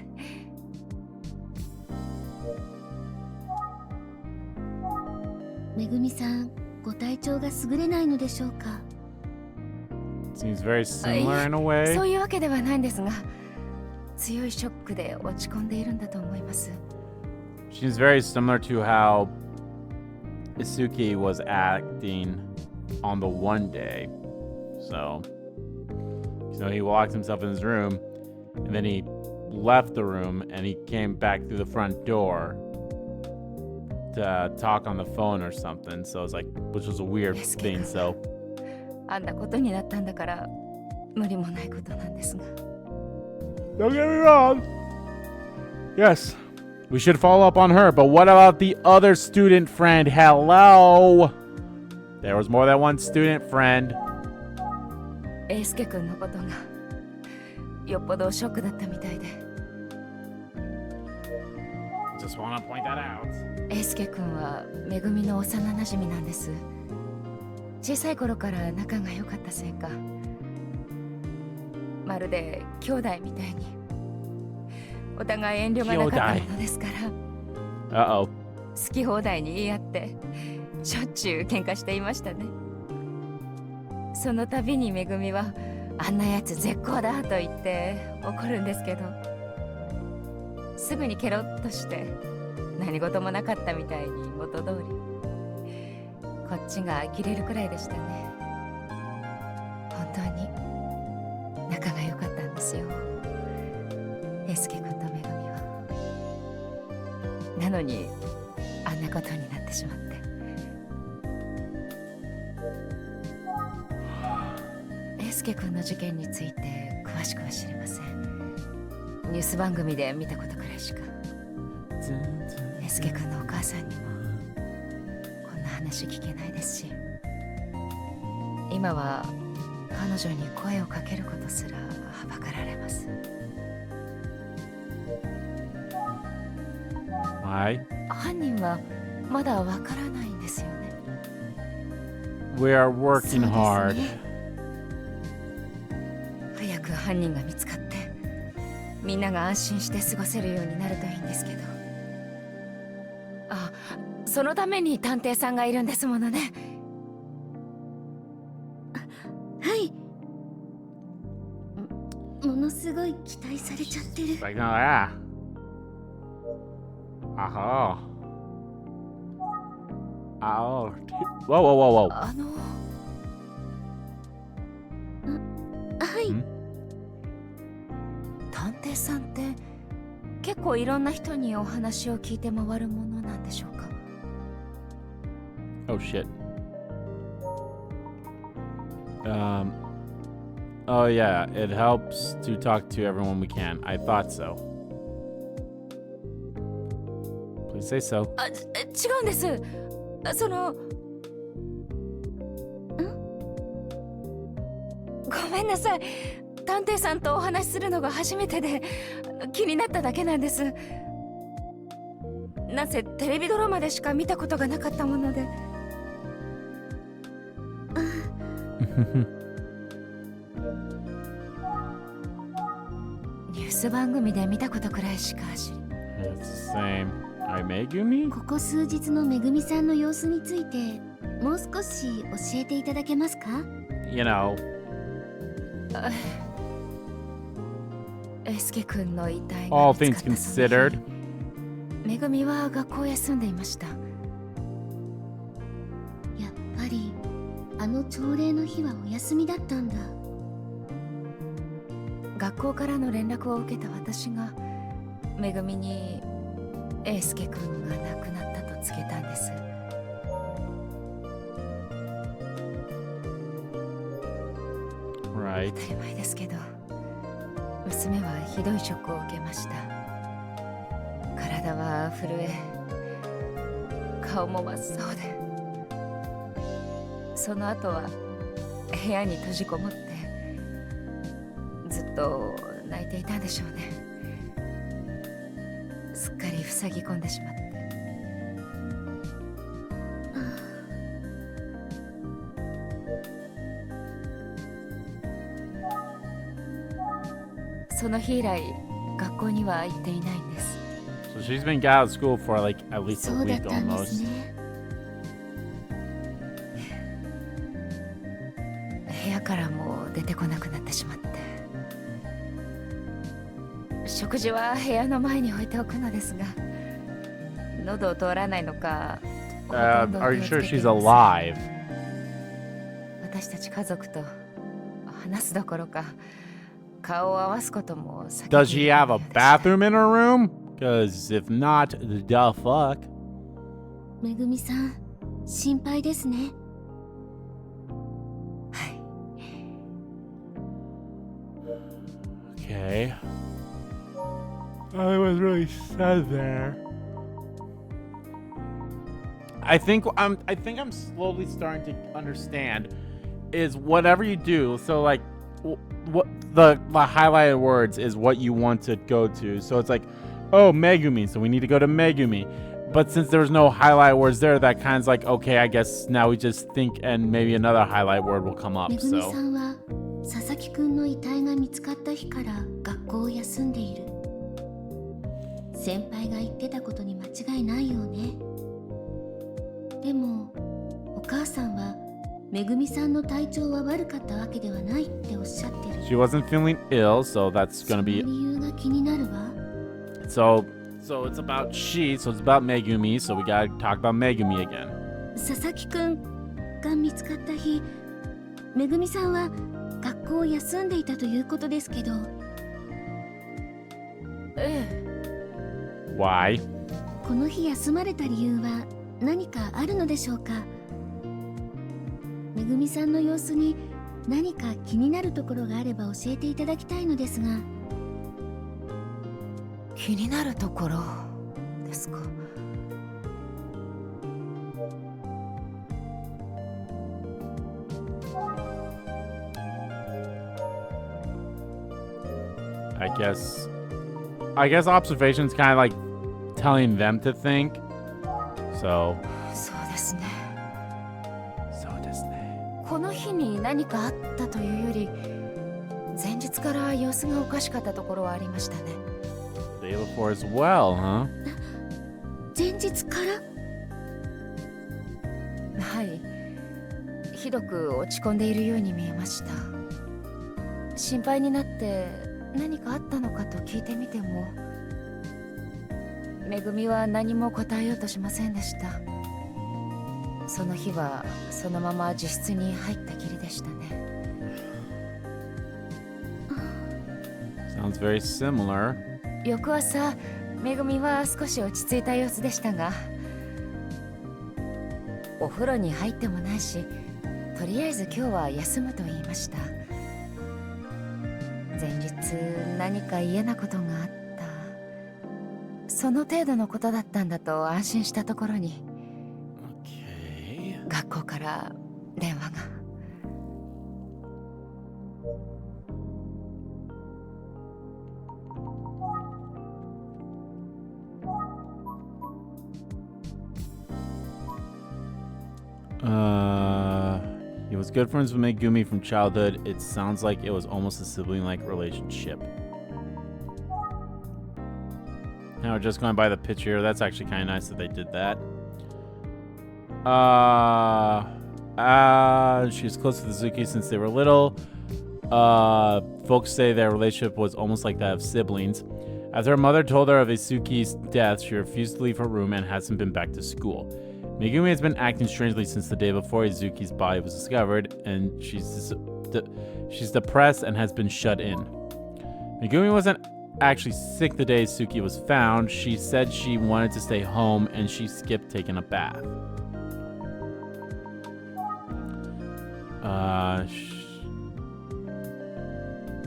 めぐみさん、ご体調が優れないのでしょうか。 Seems very similar in a way. そういうわけではないんですが、強いショックで落ち込んでいるんだと思います。 Seems very similar to how Isuki was acting on the one day. So he locked himself in his room, and then he left the room, and he came back through the front door to talk on the phone or something. So it's like, which was a weird thing. So あんなことになったんだから無理もないことなんですが。 don't get me wrong. Yes, we should follow up on her. But what about the other student friend? Hello. There was more than one student friend. 英介君のことがよっぽどショックだったみたいで。 Just want to point that out. 英介君はめぐみの幼なじみなんです。小さい頃から仲が良かったせいか、まるで兄弟みたいにお互い遠慮がなかったものですから、 Uh-oh. 好き放題に言い合ってしょっちゅう喧嘩していましたね。その度にめぐみはあんなやつ絶好だと言って怒るんですけど、すぐにケロッとして何事もなかったみたいに元通り。こっちが呆れるくらいでしたね。本当に仲が良かったんですよ、英介君とめぐみは。なのにあんなことになってしまって。英介君の事件について詳しくは知りません。ニュース番組で見たことくらいしか。英介君のお母さんにもこんな話聞けないですし、今は彼女に声をかけることすらはばかられます。Why? 犯人はまだわからないんですよね。We are working hard. 早く犯人が見つかってみんなが安心して過ごせるようになるといいんですけど。あ、そのために探偵さんがいるんですものね。はい。ものすごい期待されちゃってる。Like, no, yeah. Aha. Oh. Whoa, whoa, whoa, whoa. はい。探偵さんって結構いろんな人にお話を聞いて回るものなんでしょうか。 Oh shit. Oh yeah, it helps to talk to everyone we can. I thought so. Please say so. あ、違うんです。そのごめんなさい。探偵さんとお話しするのが初めてで気になっただけなんです。なぜテレビドラマでしか見たことがなかったもので。ニュース番組で見たことくらいしか知り。It's the same. I Megumi? ここ数日のめぐみさんの様子についてもう少し教えていただけますか？ You know. エスケ君の遺体が All 見 things つかったその日、 considered. めぐみは学校を休んでいました。やっぱりあの朝礼の日はお休みだったんだ。学校からの連絡を受けた私がめぐみにエイスケ君が亡くなったと告げたんです。Right. 当たり前ですけど娘はひどいショックを受けました。体は震え顔も真っ青で、その後は部屋に閉じこもってずっと泣いていたんでしょうね。すっかり塞ぎ込んでしまって。その日以来学校には行っていないんです。 So she's been out of school for like at least そ a うだっ week たんです almost. ね。部屋からも出てこなくなってしまって、食事は部屋の前に置いておくのですが喉を通らないのか、Are you sure she's alive? 私たち家族と話すどころか顔を合わすことも避けて Does she いる have よ a うでした。 bathroom in her room? Because if not, the fuck? めぐみさん、心配ですね。はい。 Okay. I was really sad there. I think I'm slowly starting to understand is whatever you do. So like what the highlighted words is what you want to go to. So it's like, oh, Megumi, so we need to go to Megumi. But since there's no highlight words there, that kind of like, okay, I guess now we just think and maybe another highlight word will come up. めぐみさ So んは佐々木くんの遺体が見つかった日から学校を休んでいる。先輩が言ってたことに間違いないよね。でもお母さんはめぐみさんの体調は悪かったわけではないっておっしゃってる。 she wasn't feeling ill, so that's そ gonna の be 理由が気になるわ。 so it's about she, so it's about Megumi, so we gotta talk about Megumi again. 佐々木くんが見つかった日、めぐみさんは学校を休んでいたということですけど。Why? この日休まれた理由は何かあるのでしょうか。めぐみさんの様子に何か気になるところがあれば教えていただきたいのですが。気になるところですか。I guess observation's kind of like telling them to think. So そうですね。そうですね。この日に何かあったというより、前日から様子がおかしかったところはありましたね。The day before as well, huh? 前日から？はい。ひどく落ち込んでいるように見えました。心配になって何かあったのかと聞いてみても、めぐみは何も答えようとしませんでした。その日はそのまま自室に入ったきりでしたね。Sounds very similar. 翌朝、めぐみは少し落ち着いた様子でしたが、お風呂に入ってもないし、とりあえず今日は休むと言いました。前日何か嫌なことがあった、その程度のことだったんだと安心したところに、学校から電話が。He was good friends with Megumi from childhood. It sounds like it was almost a sibling-like relationship. Now we're just going by the picture. That's actually kind of nice that they did that. She was close to Suzuki since they were little. Folks say their relationship was almost like that of siblings. After her mother told her of Izuki's death, she refused to leave her room and hasn't been back to school. Megumi has been acting strangely since the day before Izuki's body was discovered, and she's depressed and has been shut in. Megumi wasn't actually sick the day Izuki was found. She said she wanted to stay home, and she skipped taking a bath.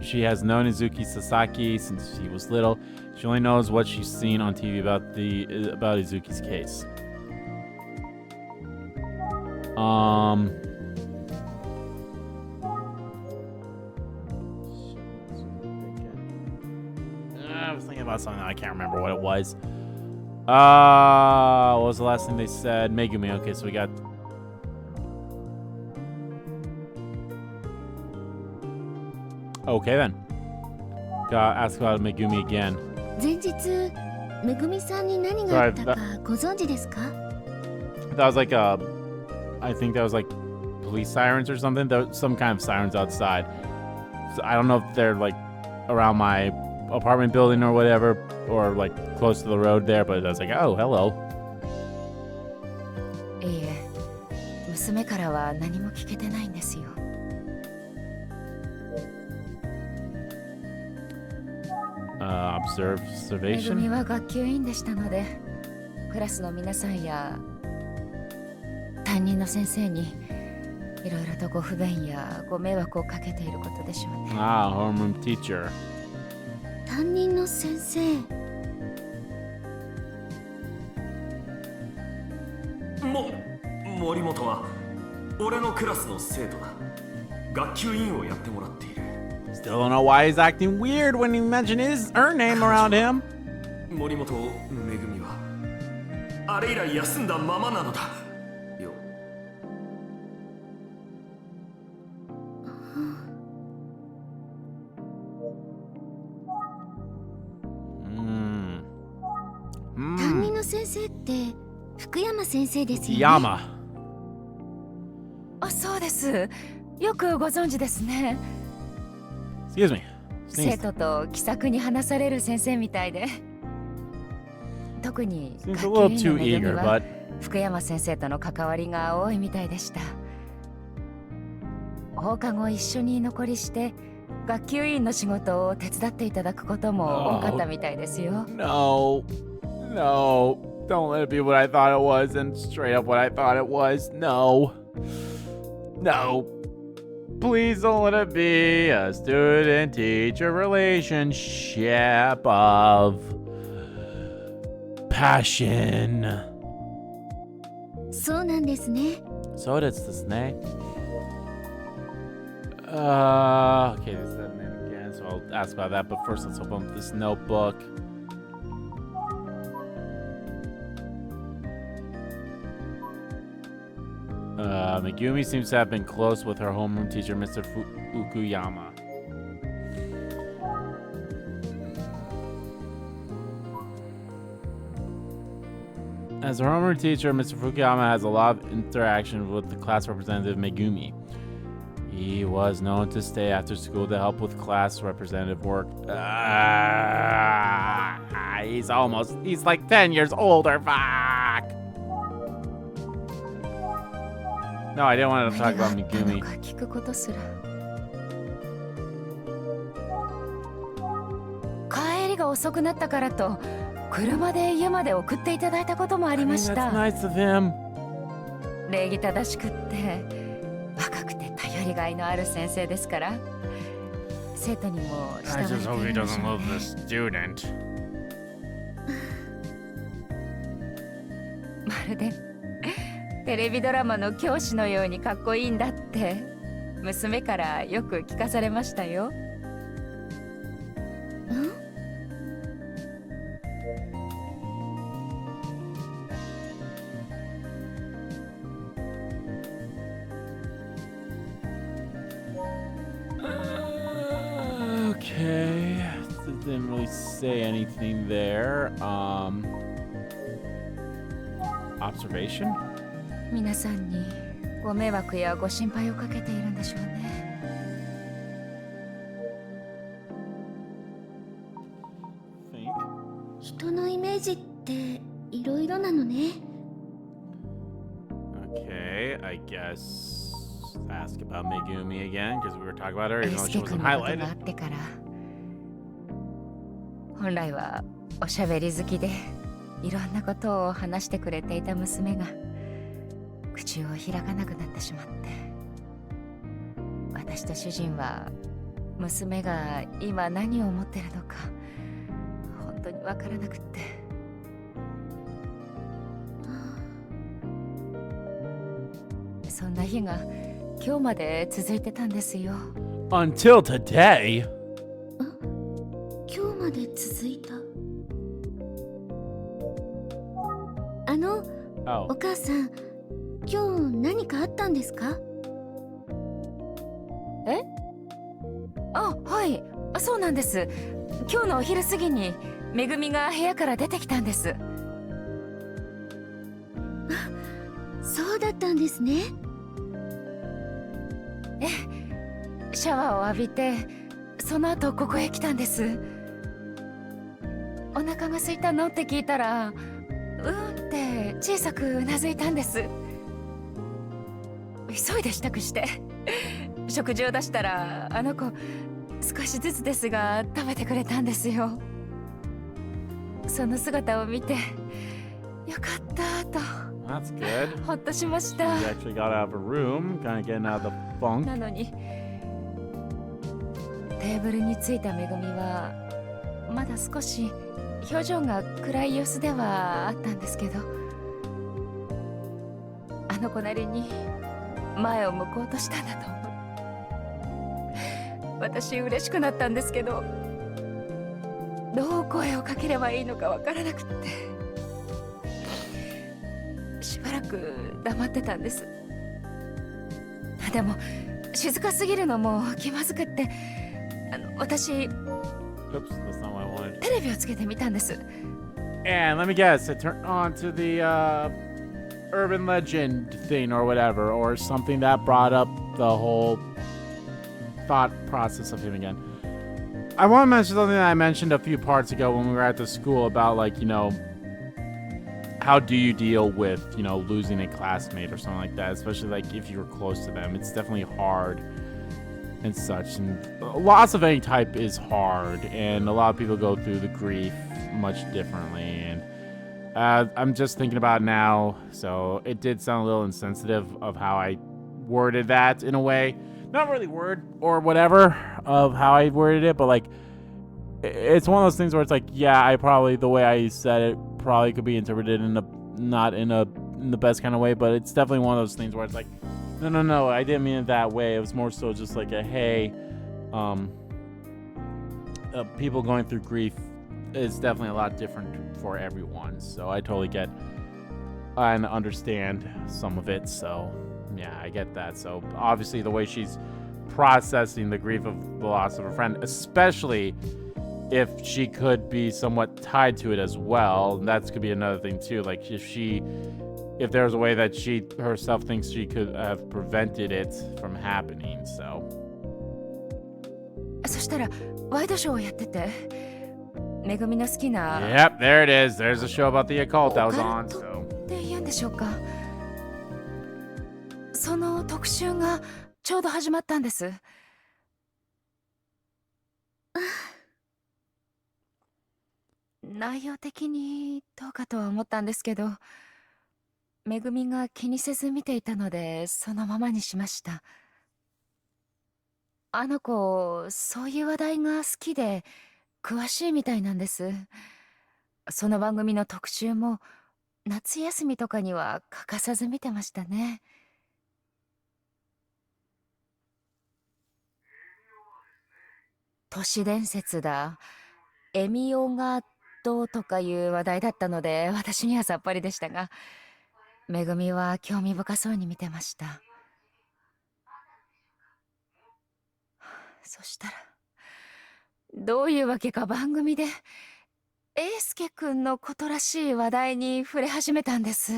She has known Izuki Sasaki since he was little. She only knows what she's seen on TV about Izuki's case. I was thinking about something. I can't remember what it was. What was the last thing they said? Megumi. Okay, so we got. Okay then. Gotta ask about Megumi again. 前日、めぐみさんに何があったかご存知ですか？ That was like I think that was like police sirens or something. There was some kind of sirens outside. So I don't know if they're like around my apartment building or whatever, or like close to the road there, but I was like, oh, hello. いいえ、娘からは何も聞けてないんですよ。めぐみは学級委員でしたので、クラスの皆さんや担任の先生にいろいろとご不便やご迷惑をかけていることでしょうね。Homeroom teacher. 担任の先生。森本は俺のクラスの生徒だ。学級委員をやってもらっている。Still don't know why he's acting weird when you mention her name around him. 森本めぐみはあれ以来休んだままなのだ。担任の先生って福山先生ですよね。山。あ、そうです。よくご存知ですね。Excuse me. 生徒と気さくに話される先生みたいで、特に学級委員のめぐみは福山先生との関わりが多いみたいでした。放課後一緒に居残りして学級委員の仕事を手伝っていただくことも多かったみたいですよ。No, don't let it be what I thought it was and straight up what I thought it was. No. Please don't let it be a student-teacher relationship of passion. そうなんですね。そうですね。Okay, this is that name again, so I'll ask about that. But first, let's open up this notebook. Megumi seems to have been close with her homeroom teacher, Mr. Ukuyama. As her homeroom teacher, Mr. Fukuyama has a lot of interaction with the class representative Megumi. He was known to stay after school to help with class representative work. He's like 10 years older, fuck! No, I didn't want to talk about Megumi. 聞くことすら。帰りが遅くなったからと、車で家まで送っていただいたこともありました。That's nice of him. 礼儀正しくって、若くて頼りがいのある先生ですから、生徒にも慕われているんでしょうね。まるでテレビドラマの教師のようにかっこいいんだって娘からよく聞かされましたよ。Okay, didn't really say anything there. Observation? 皆さんにご迷惑やご心配をかけているんでしょうね。人のイメージっていろいろなのね。Okay, I guess ask about Megumi again because we were talking about her even though she wasn't highlighted. あってから本来はおしゃべり好きでいろんなことを話してくれていた娘が口を開かなくなってしまって、私と主人は娘が今何を思ってるのか本当にわからなくって。そんな日が今日まで続いてたんですよ。Until today? 今日まで続いた。お母さん、今日何かあったんですか？え？あ、はい、そうなんです。今日のお昼過ぎにめぐみが部屋から出てきたんです。そうだったんですね。シャワーを浴びてその後ここへ来たんです。お腹が空いたのって聞いたらって小さくうなずいたんです。急いで支度して食事を出したらあの子少しずつですが食べてくれたんですよ。その姿を見てよかったと That's good. ほっとしました。 She actually got out of her room, kind of getting out of the funk. なのにテーブルに着いためぐみはまだ少し表情が暗い様子ではあったんですけど、あの子なりに前を向こうとしたんだと思う。私嬉しくなったんですけど、どう声をかければいいのかわからなくってしばらく黙ってたんです。でも静かすぎるのも気まずくって、私テレビをつけてみたんです。 And let me guess, it turned on to the urban legend thing or whatever, or something that brought up the whole thought process of him again. I want to mention something that I mentioned a few parts ago when we were at the school about, like, you know, how do you deal with, you know, losing a classmate or something like that, especially like if you're close to them. It's definitely hard and such, and loss of any type is hard, and a lot of people go through the grief much differently, and I'm just thinking about it now, so it did sound a little insensitive of how I worded that in a way. Not really word or whatever of how I worded it, but like it's one of those things where it's like, yeah, I probably, the way I said it probably could be interpreted in the best kind of way, but it's definitely one of those things where it's like, no, I didn't mean it that way. It was more so just like a, hey, people going through grief is definitely a lot different for everyone. So I totally get and understand some of it. So Yeah, I get that. So obviously the way she's processing the grief of the loss of a friend, especially if she could be somewhat tied to it as well, that could be another thing too. Like if there's a way that she herself thinks she could have prevented it from happening. So そしたらワイドショーをやってて、めぐみの好きな Yep, there it is. There's a show about the occult that was on. オカルト So って言うんでしょうか。その特集がちょうど始まったんです。内容的にどうかとは思ったんですけど、めぐみが気にせず見ていたのでそのままにしました。あの子、そういう話題が好きで詳しいみたいなんです。その番組の特集も夏休みとかには欠かさず見てましたね。都市伝説だ、エミオがどうとかいう話題だったので私にはさっぱりでしたが、めぐみは興味深そうに見てました。そしたらどういうわけか番組で英介くんのことらしい話題に触れ始めたんです。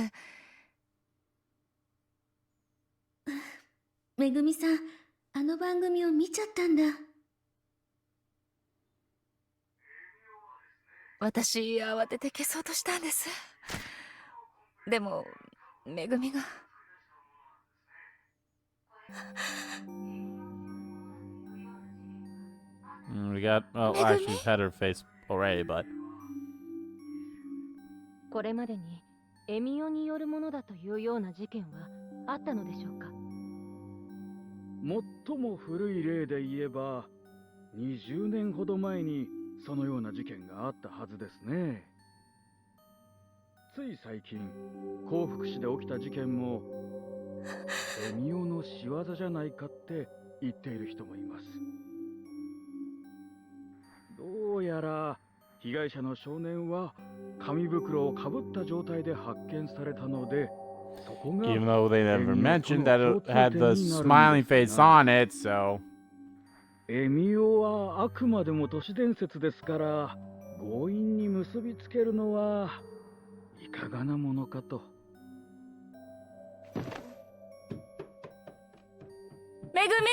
めぐみさん、あの番組を見ちゃったんだ。私慌てて消そうとしたんです。でもめぐみがwe got. Well, actually, she's had her face already, but これまでにエミオによるものだというような事件はあったのでしょうか。最も古い例で言えば20年ほど前にそのような事件があったはずですね。つい最近幸福市で起きた事件もエミオの仕業じゃないかって言っている人もいます。どうやら被害者の少年は紙袋をかぶった状態で発見されたので、そこが even though they never mentioned that it had the smiling face on it, so エミオはあくまでも都市伝説ですから強引に結びつけるのはいかがなものかと。めぐみ、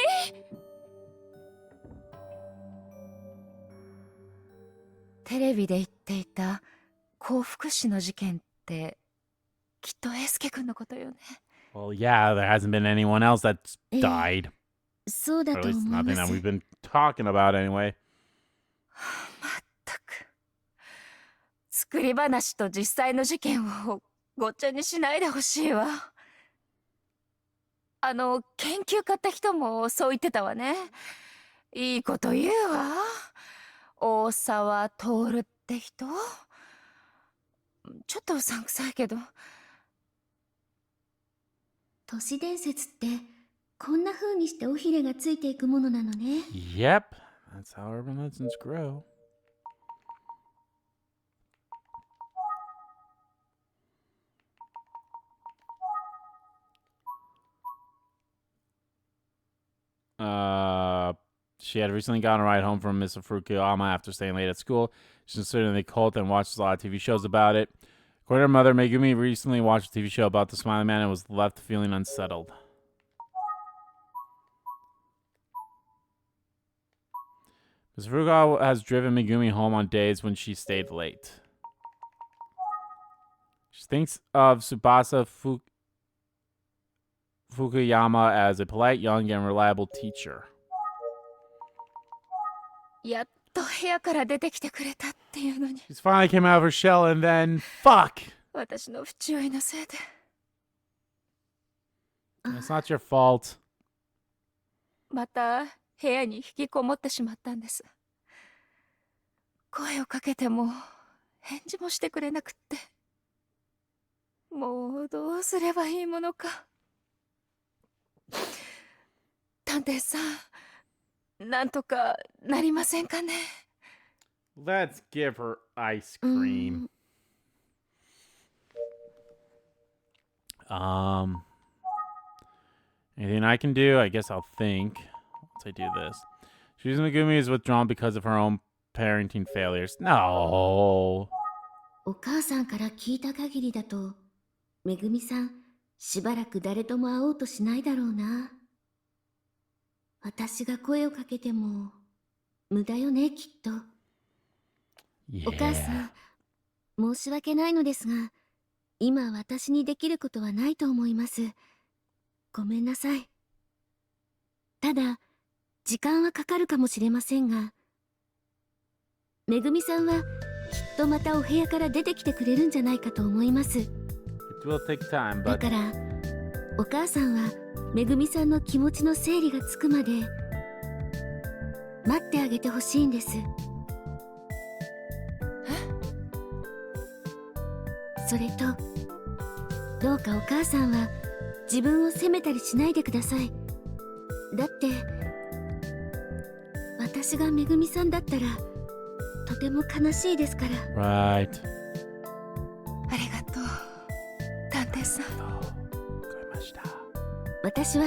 テレビで言っていた幸福市の事件ってきっと英介くんのことよね。 well, yeah, there hasn't been anyone else that's died. そうだ Or at と least 思い nothing ま that す。 we've been talking about anyway. まったく作り話と実際の事件をごっちゃにしないでほしいわ。研究家って人もそう言ってたわね。いいこと言うわ。大沢徹って人、ちょっとうさんくさいけど。都市伝説ってこんな風にして尾ひれがついていくものなのね。Yep, that's how urban legends grow. She had recently gotten a ride home from Mr. Fukuyama after staying late at school. She's considered the cult and watches a lot of TV shows about it. According to her mother, Megumi recently watched a TV show about the Smiling Man and was left feeling unsettled. Mr. Fukuyama has driven Megumi home on days when she stayed late. She thinks of Tsubasa Fukuyama as a polite, young, and reliable teacher. やっと部屋から出てきてくれたっていうのに。 She's finally came out of her shell and then fuck! 私の不注意のせいで。 It's not your fault. また部屋に引きこもってしまったんです。声をかけても返事もしてくれなくって、もうどうすればいいものか。探偵さん、なんとかなりませんかね。 Let's give her ice cream. Anything I can do? I guess I'll think. Once I do this. Choosing Megumi is withdrawn because of her own parenting failures. No. お母さんから聞いた限りだと、めぐみさん、しばらく誰とも会おうとしないだろうな。私が声をかけても、無駄よね、きっと。お母さん、申し訳ないのですが、今私にできることはないと思います。ごめんなさい。ただ、時間はかかるかもしれませんが、めぐみさんはきっとまたお部屋から出てきてくれるんじゃないかと思います。だから、お母さんはめぐみさんの気持ちの整理がつくまで待ってあげてほしいんです。それと、どうかお母さんは自分を責めたりしないでください。だって私がめぐみさんだったらとても悲しいですから。Right. ありがとう、探偵さん。私は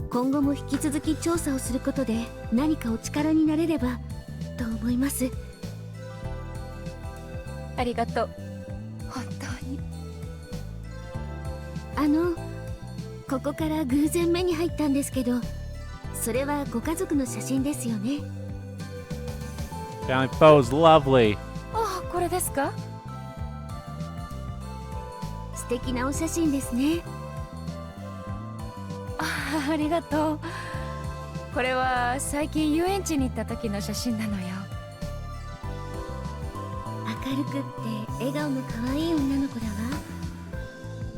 今後も引き続き調査をすることで何かお力になれればと思います。ありがとう、本当に。ここから偶然目に入ったんですけど、それはご家族の写真ですよね。Family photos, lovely. あ、これですか？素敵なお写真ですね。ありがとう。これは最近遊園地に行った時の写真なのよ。明るくって笑顔の可愛い女の子だわ。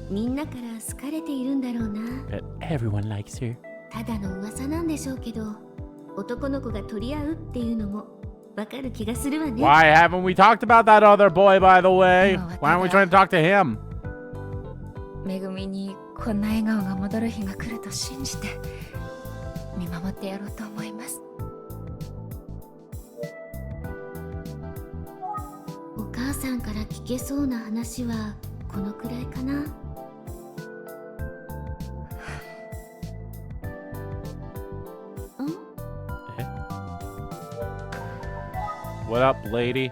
みんなから好かれているんだろうな。Everyone likes her. ただの噂なんでしょうけど、男の子が取り合うっていうのもわかる気がするわね。Why haven't we talked about that other boy, by the way? Why aren't we trying to talk to him? めぐみにこんな笑顔が戻る日が来ると信じて見守ってやろうと思います。お母さんから聞けそうな話はこのくらいかな。What up, lady?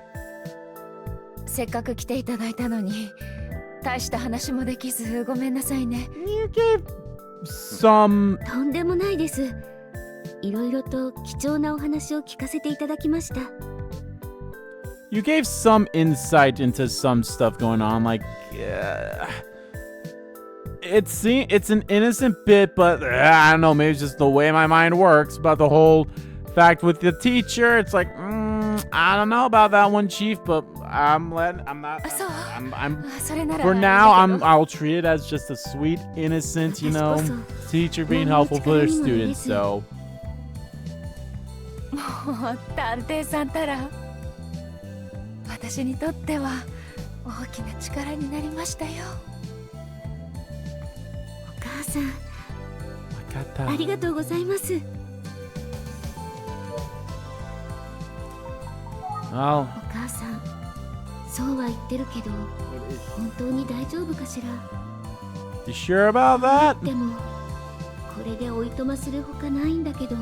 せっかく来ていただいたのに大した話もできずごめんなさいね。You gave some... とんでもないです。いろいろと貴重なお話を聞かせていただきました。You gave some insight into some stuff going on, like... It's an innocent bit, but I don't know, maybe it's just the way my mind works about the whole fact with the teacher. It's like, I don't know about that one, Chief, but for now, I'll treat it as just a sweet, innocent, you know, teacher being helpful for their students, so. もう探偵さんたら私にとっては大きな力になりましたよ。お母さん、ありがとうございます。お母さん、そうは言ってるけど、本当に大丈夫かしら。You sure about that? でも、これでおいとまするほかないんだけど。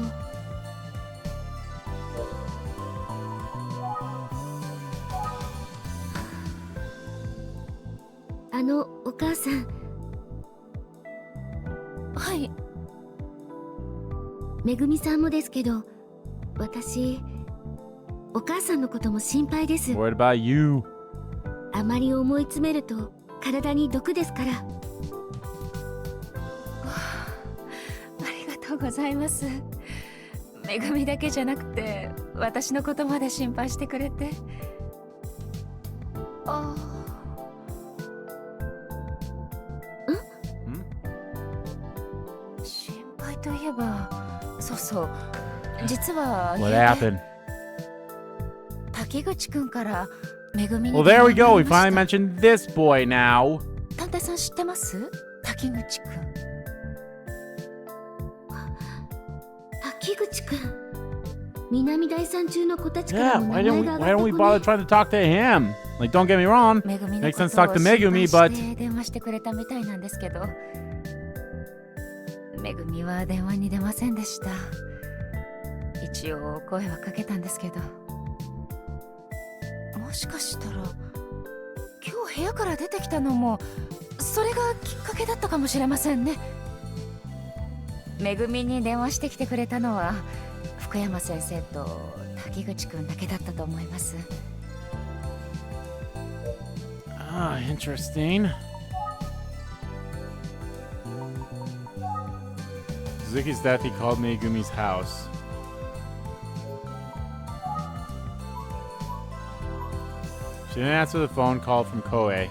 お母さん。はい。めぐみさんもですけど、私、お母さんのことも心配です。 What about you? あまり思い詰めると体に毒ですから。ありがとうございます。めぐみだけじゃなくて私のことまで心配してくれて。心配といえば、そうそう、実は What happened? 滝口くんからめぐみに。Well, there we go. We finally mentioned this boy now. 探偵さん知ってます？滝口くん。滝口くん。南大山中の子たちからも名前が上がった子ね。Why don't we bother trying to talk to him? Like, don't get me wrong. Makes sense to talk to Megumi, but 電話してくれたみたいなんですけど、めぐみは電話に出ませんでした。一応声はかけたんですけど、もしかしたら今日部屋から出てきたのもそれがきっかけだったかもしれませんね。めぐみに電話してきてくれたのは福山先生と滝口くんだけだったと思います。Ah, interesting. Suzuki's death, he called Megumi's house. She didn't answer the phone call from Koei.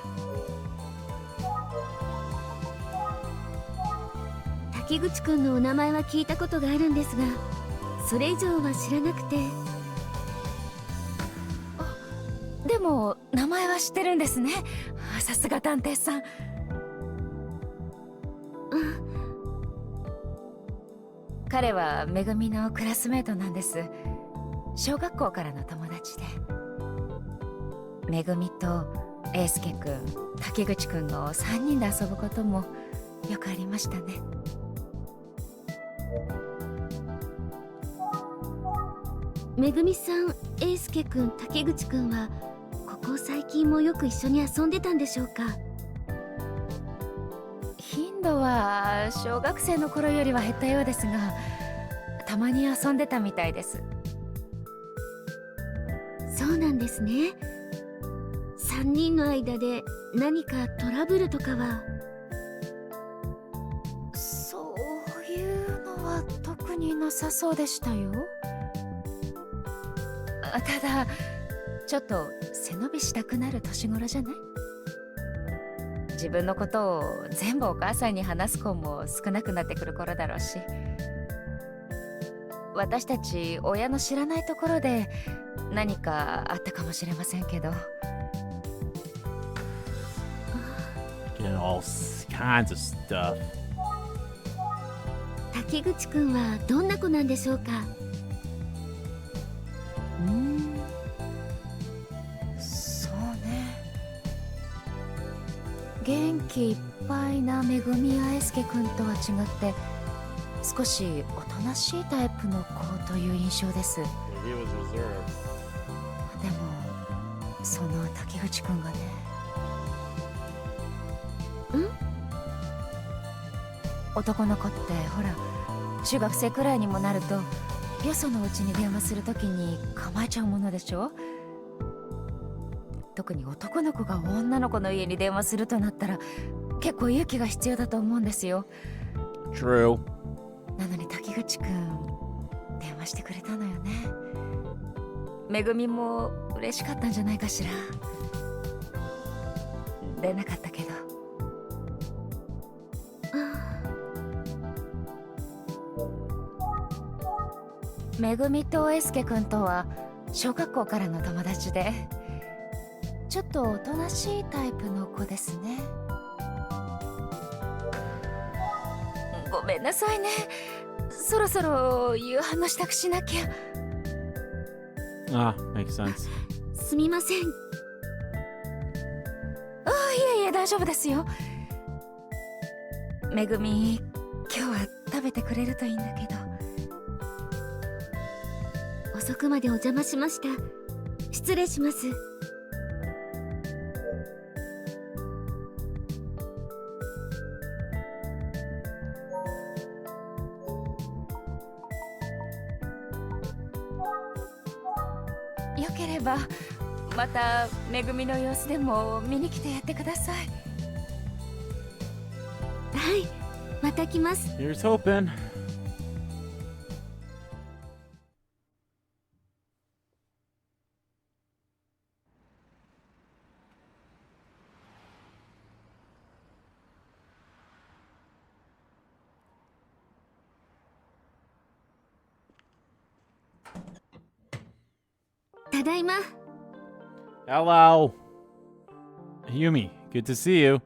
滝口くんのお名前は聞いたことがあるんですが、それ以上は知らなくて。でも名前は知ってるんですね。さすが探偵さん。彼はめぐみのクラスメートなんです。小学校からの友達で、めぐみと英介くん、滝口くんの3人で遊ぶこともよくありましたね。めぐみさん、英介くん、滝口くんはここ最近もよく一緒に遊んでたんでしょうか？頻度は小学生の頃よりは減ったようですが、たまに遊んでたみたいです。そうなんですね。3人の間で何かトラブルとかは？そういうのは特になさそうでしたよ。ただちょっと背伸びしたくなる年頃じゃない？自分のことを全部お母さんに話す子も少なくなってくる頃だろうし、私たち親の知らないところで何かあったかもしれませんけど。Getting all kinds of stuff. 滝口くんはどんな子なんでしょうか？そうね。元気いっぱいなめぐみやえすけくんとは違って少しおとなしいタイプの子という印象です。でもその滝口くんがね。男の子ってほら中学生くらいにもなるとよそのうちに電話するときに構えちゃうものでしょ。特に男の子が女の子の家に電話するとなったら結構勇気が必要だと思うんですよ。 True. なのに滝口くん電話してくれたのよね。めぐみも嬉しかったんじゃないかしら。出なかったけど。めぐみとえすけくんとは小学校からの友達でちょっとおとなしいタイプの子ですね。ごめんなさいね。そろそろ夕飯の支度しなきゃ。Ah, makes sense. すみません。いえいえ大丈夫ですよ。めぐみ今日は食べてくれるといいんだけど。遅くまでお邪魔しました。失礼します。よければまためぐみの様子でも見に来てやってください。はい、また来ます。 Here's hoping. ただいま。 Hello. Yumi, good to see you.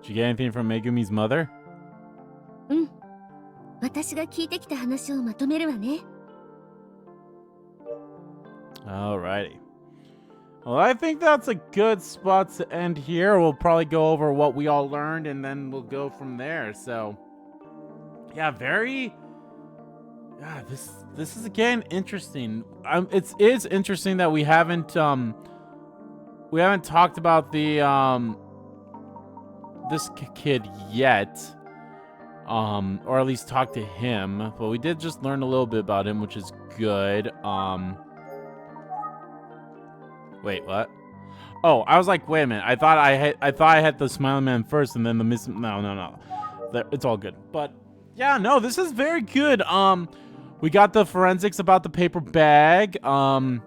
Did you get anything from Megumi's mother? 私が聞いてきた話をまとめるわね。 Alrighty. Well, I think that's a good spot to end here. We'll probably go over what we all learned, and then we'll go from there. So, yeah, this is again interesting. It is interesting that we haven't talked about the this kid yet, or at least talked to him. But we did just learn a little bit about him, which is good. Wait, what? Oh, I was like, wait a minute. I thought I had the Smiling Man first, and then the No. It's all good. But yeah, no, this is very good. We got the forensics about the paper bag. We're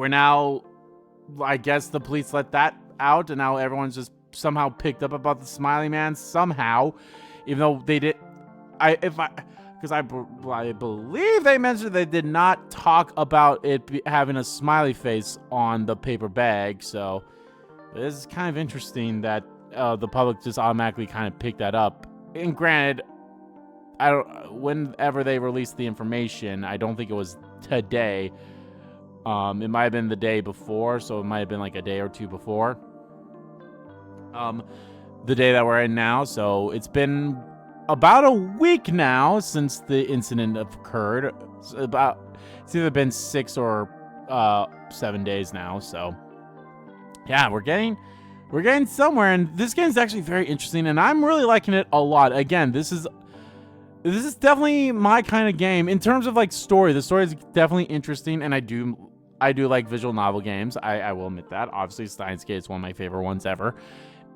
now, I guess the police let that out, and now everyone's just somehow picked up about the Smiley Man somehow, even though they did. Because I believe they mentioned they did not talk about it having a smiley face on the paper bag. So this is kind of interesting that the public just automatically kind of picked that up. And granted, whenever they released the information, I don't think it was today. It might have been the day before, so it might have been like a day or two before. The day that we're in now. So it's been about a week now since the incident occurred. It's either been 6 or 7 days now. So yeah, we're getting somewhere, and this game is actually very interesting, and I'm really liking it a lot. Again, this is definitely my kind of game in terms of like story. The story is definitely interesting, and I do like visual novel games. I will admit that. Obviously, Steins Gate is one of my favorite ones ever.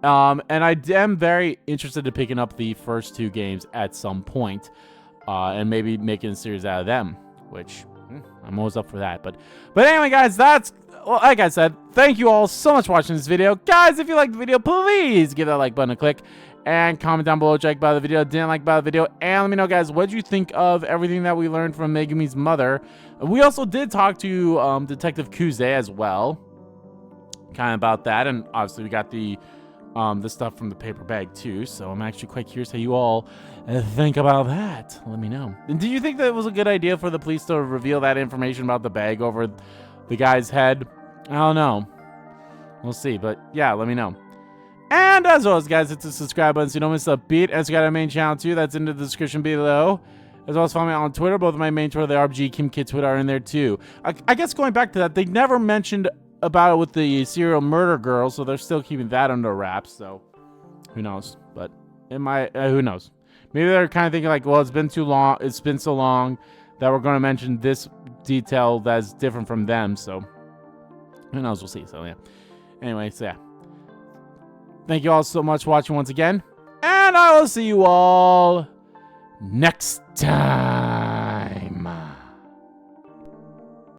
And I am very interested in picking up the first 2 games at some point, and maybe making a series out of them, which I'm always up for that. But anyway, guys, like I said, thank you all so much for watching this video. Guys, if you liked the video, please give that like button a click and comment down below what you liked about the video, didn't like about the video, and let me know, guys, what did you think of everything that we learned from Megumi's mother. We also did talk to Detective Kuze as well, kind of about that, and obviously we got the stuff from the paper bag too, so I'm actually quite curious how you all think about that. Let me know. And do you think that it was a good idea for the police to reveal that information about the bag over the guy's head? I don't know. We'll see, but yeah, let me know. And as always, guys, hit the subscribe button so you don't miss a beat. And subscribe to my main channel too. That's in the description below. As well as follow me on Twitter. Both of my main Twitter, the RBG Kim Kid Twitter, are in there too. I guess going back to that, they never mentioned about it with the serial murder girl, so they're still keeping that under wraps. So who knows? But who knows? Maybe they're kind of thinking like, well, it's been too long. It's been so long that we're going to mention this detail that's different from them. So who knows? We'll see. So yeah. Anyway, so yeah. Thank you all so much for watching once again, and I will see you all next time.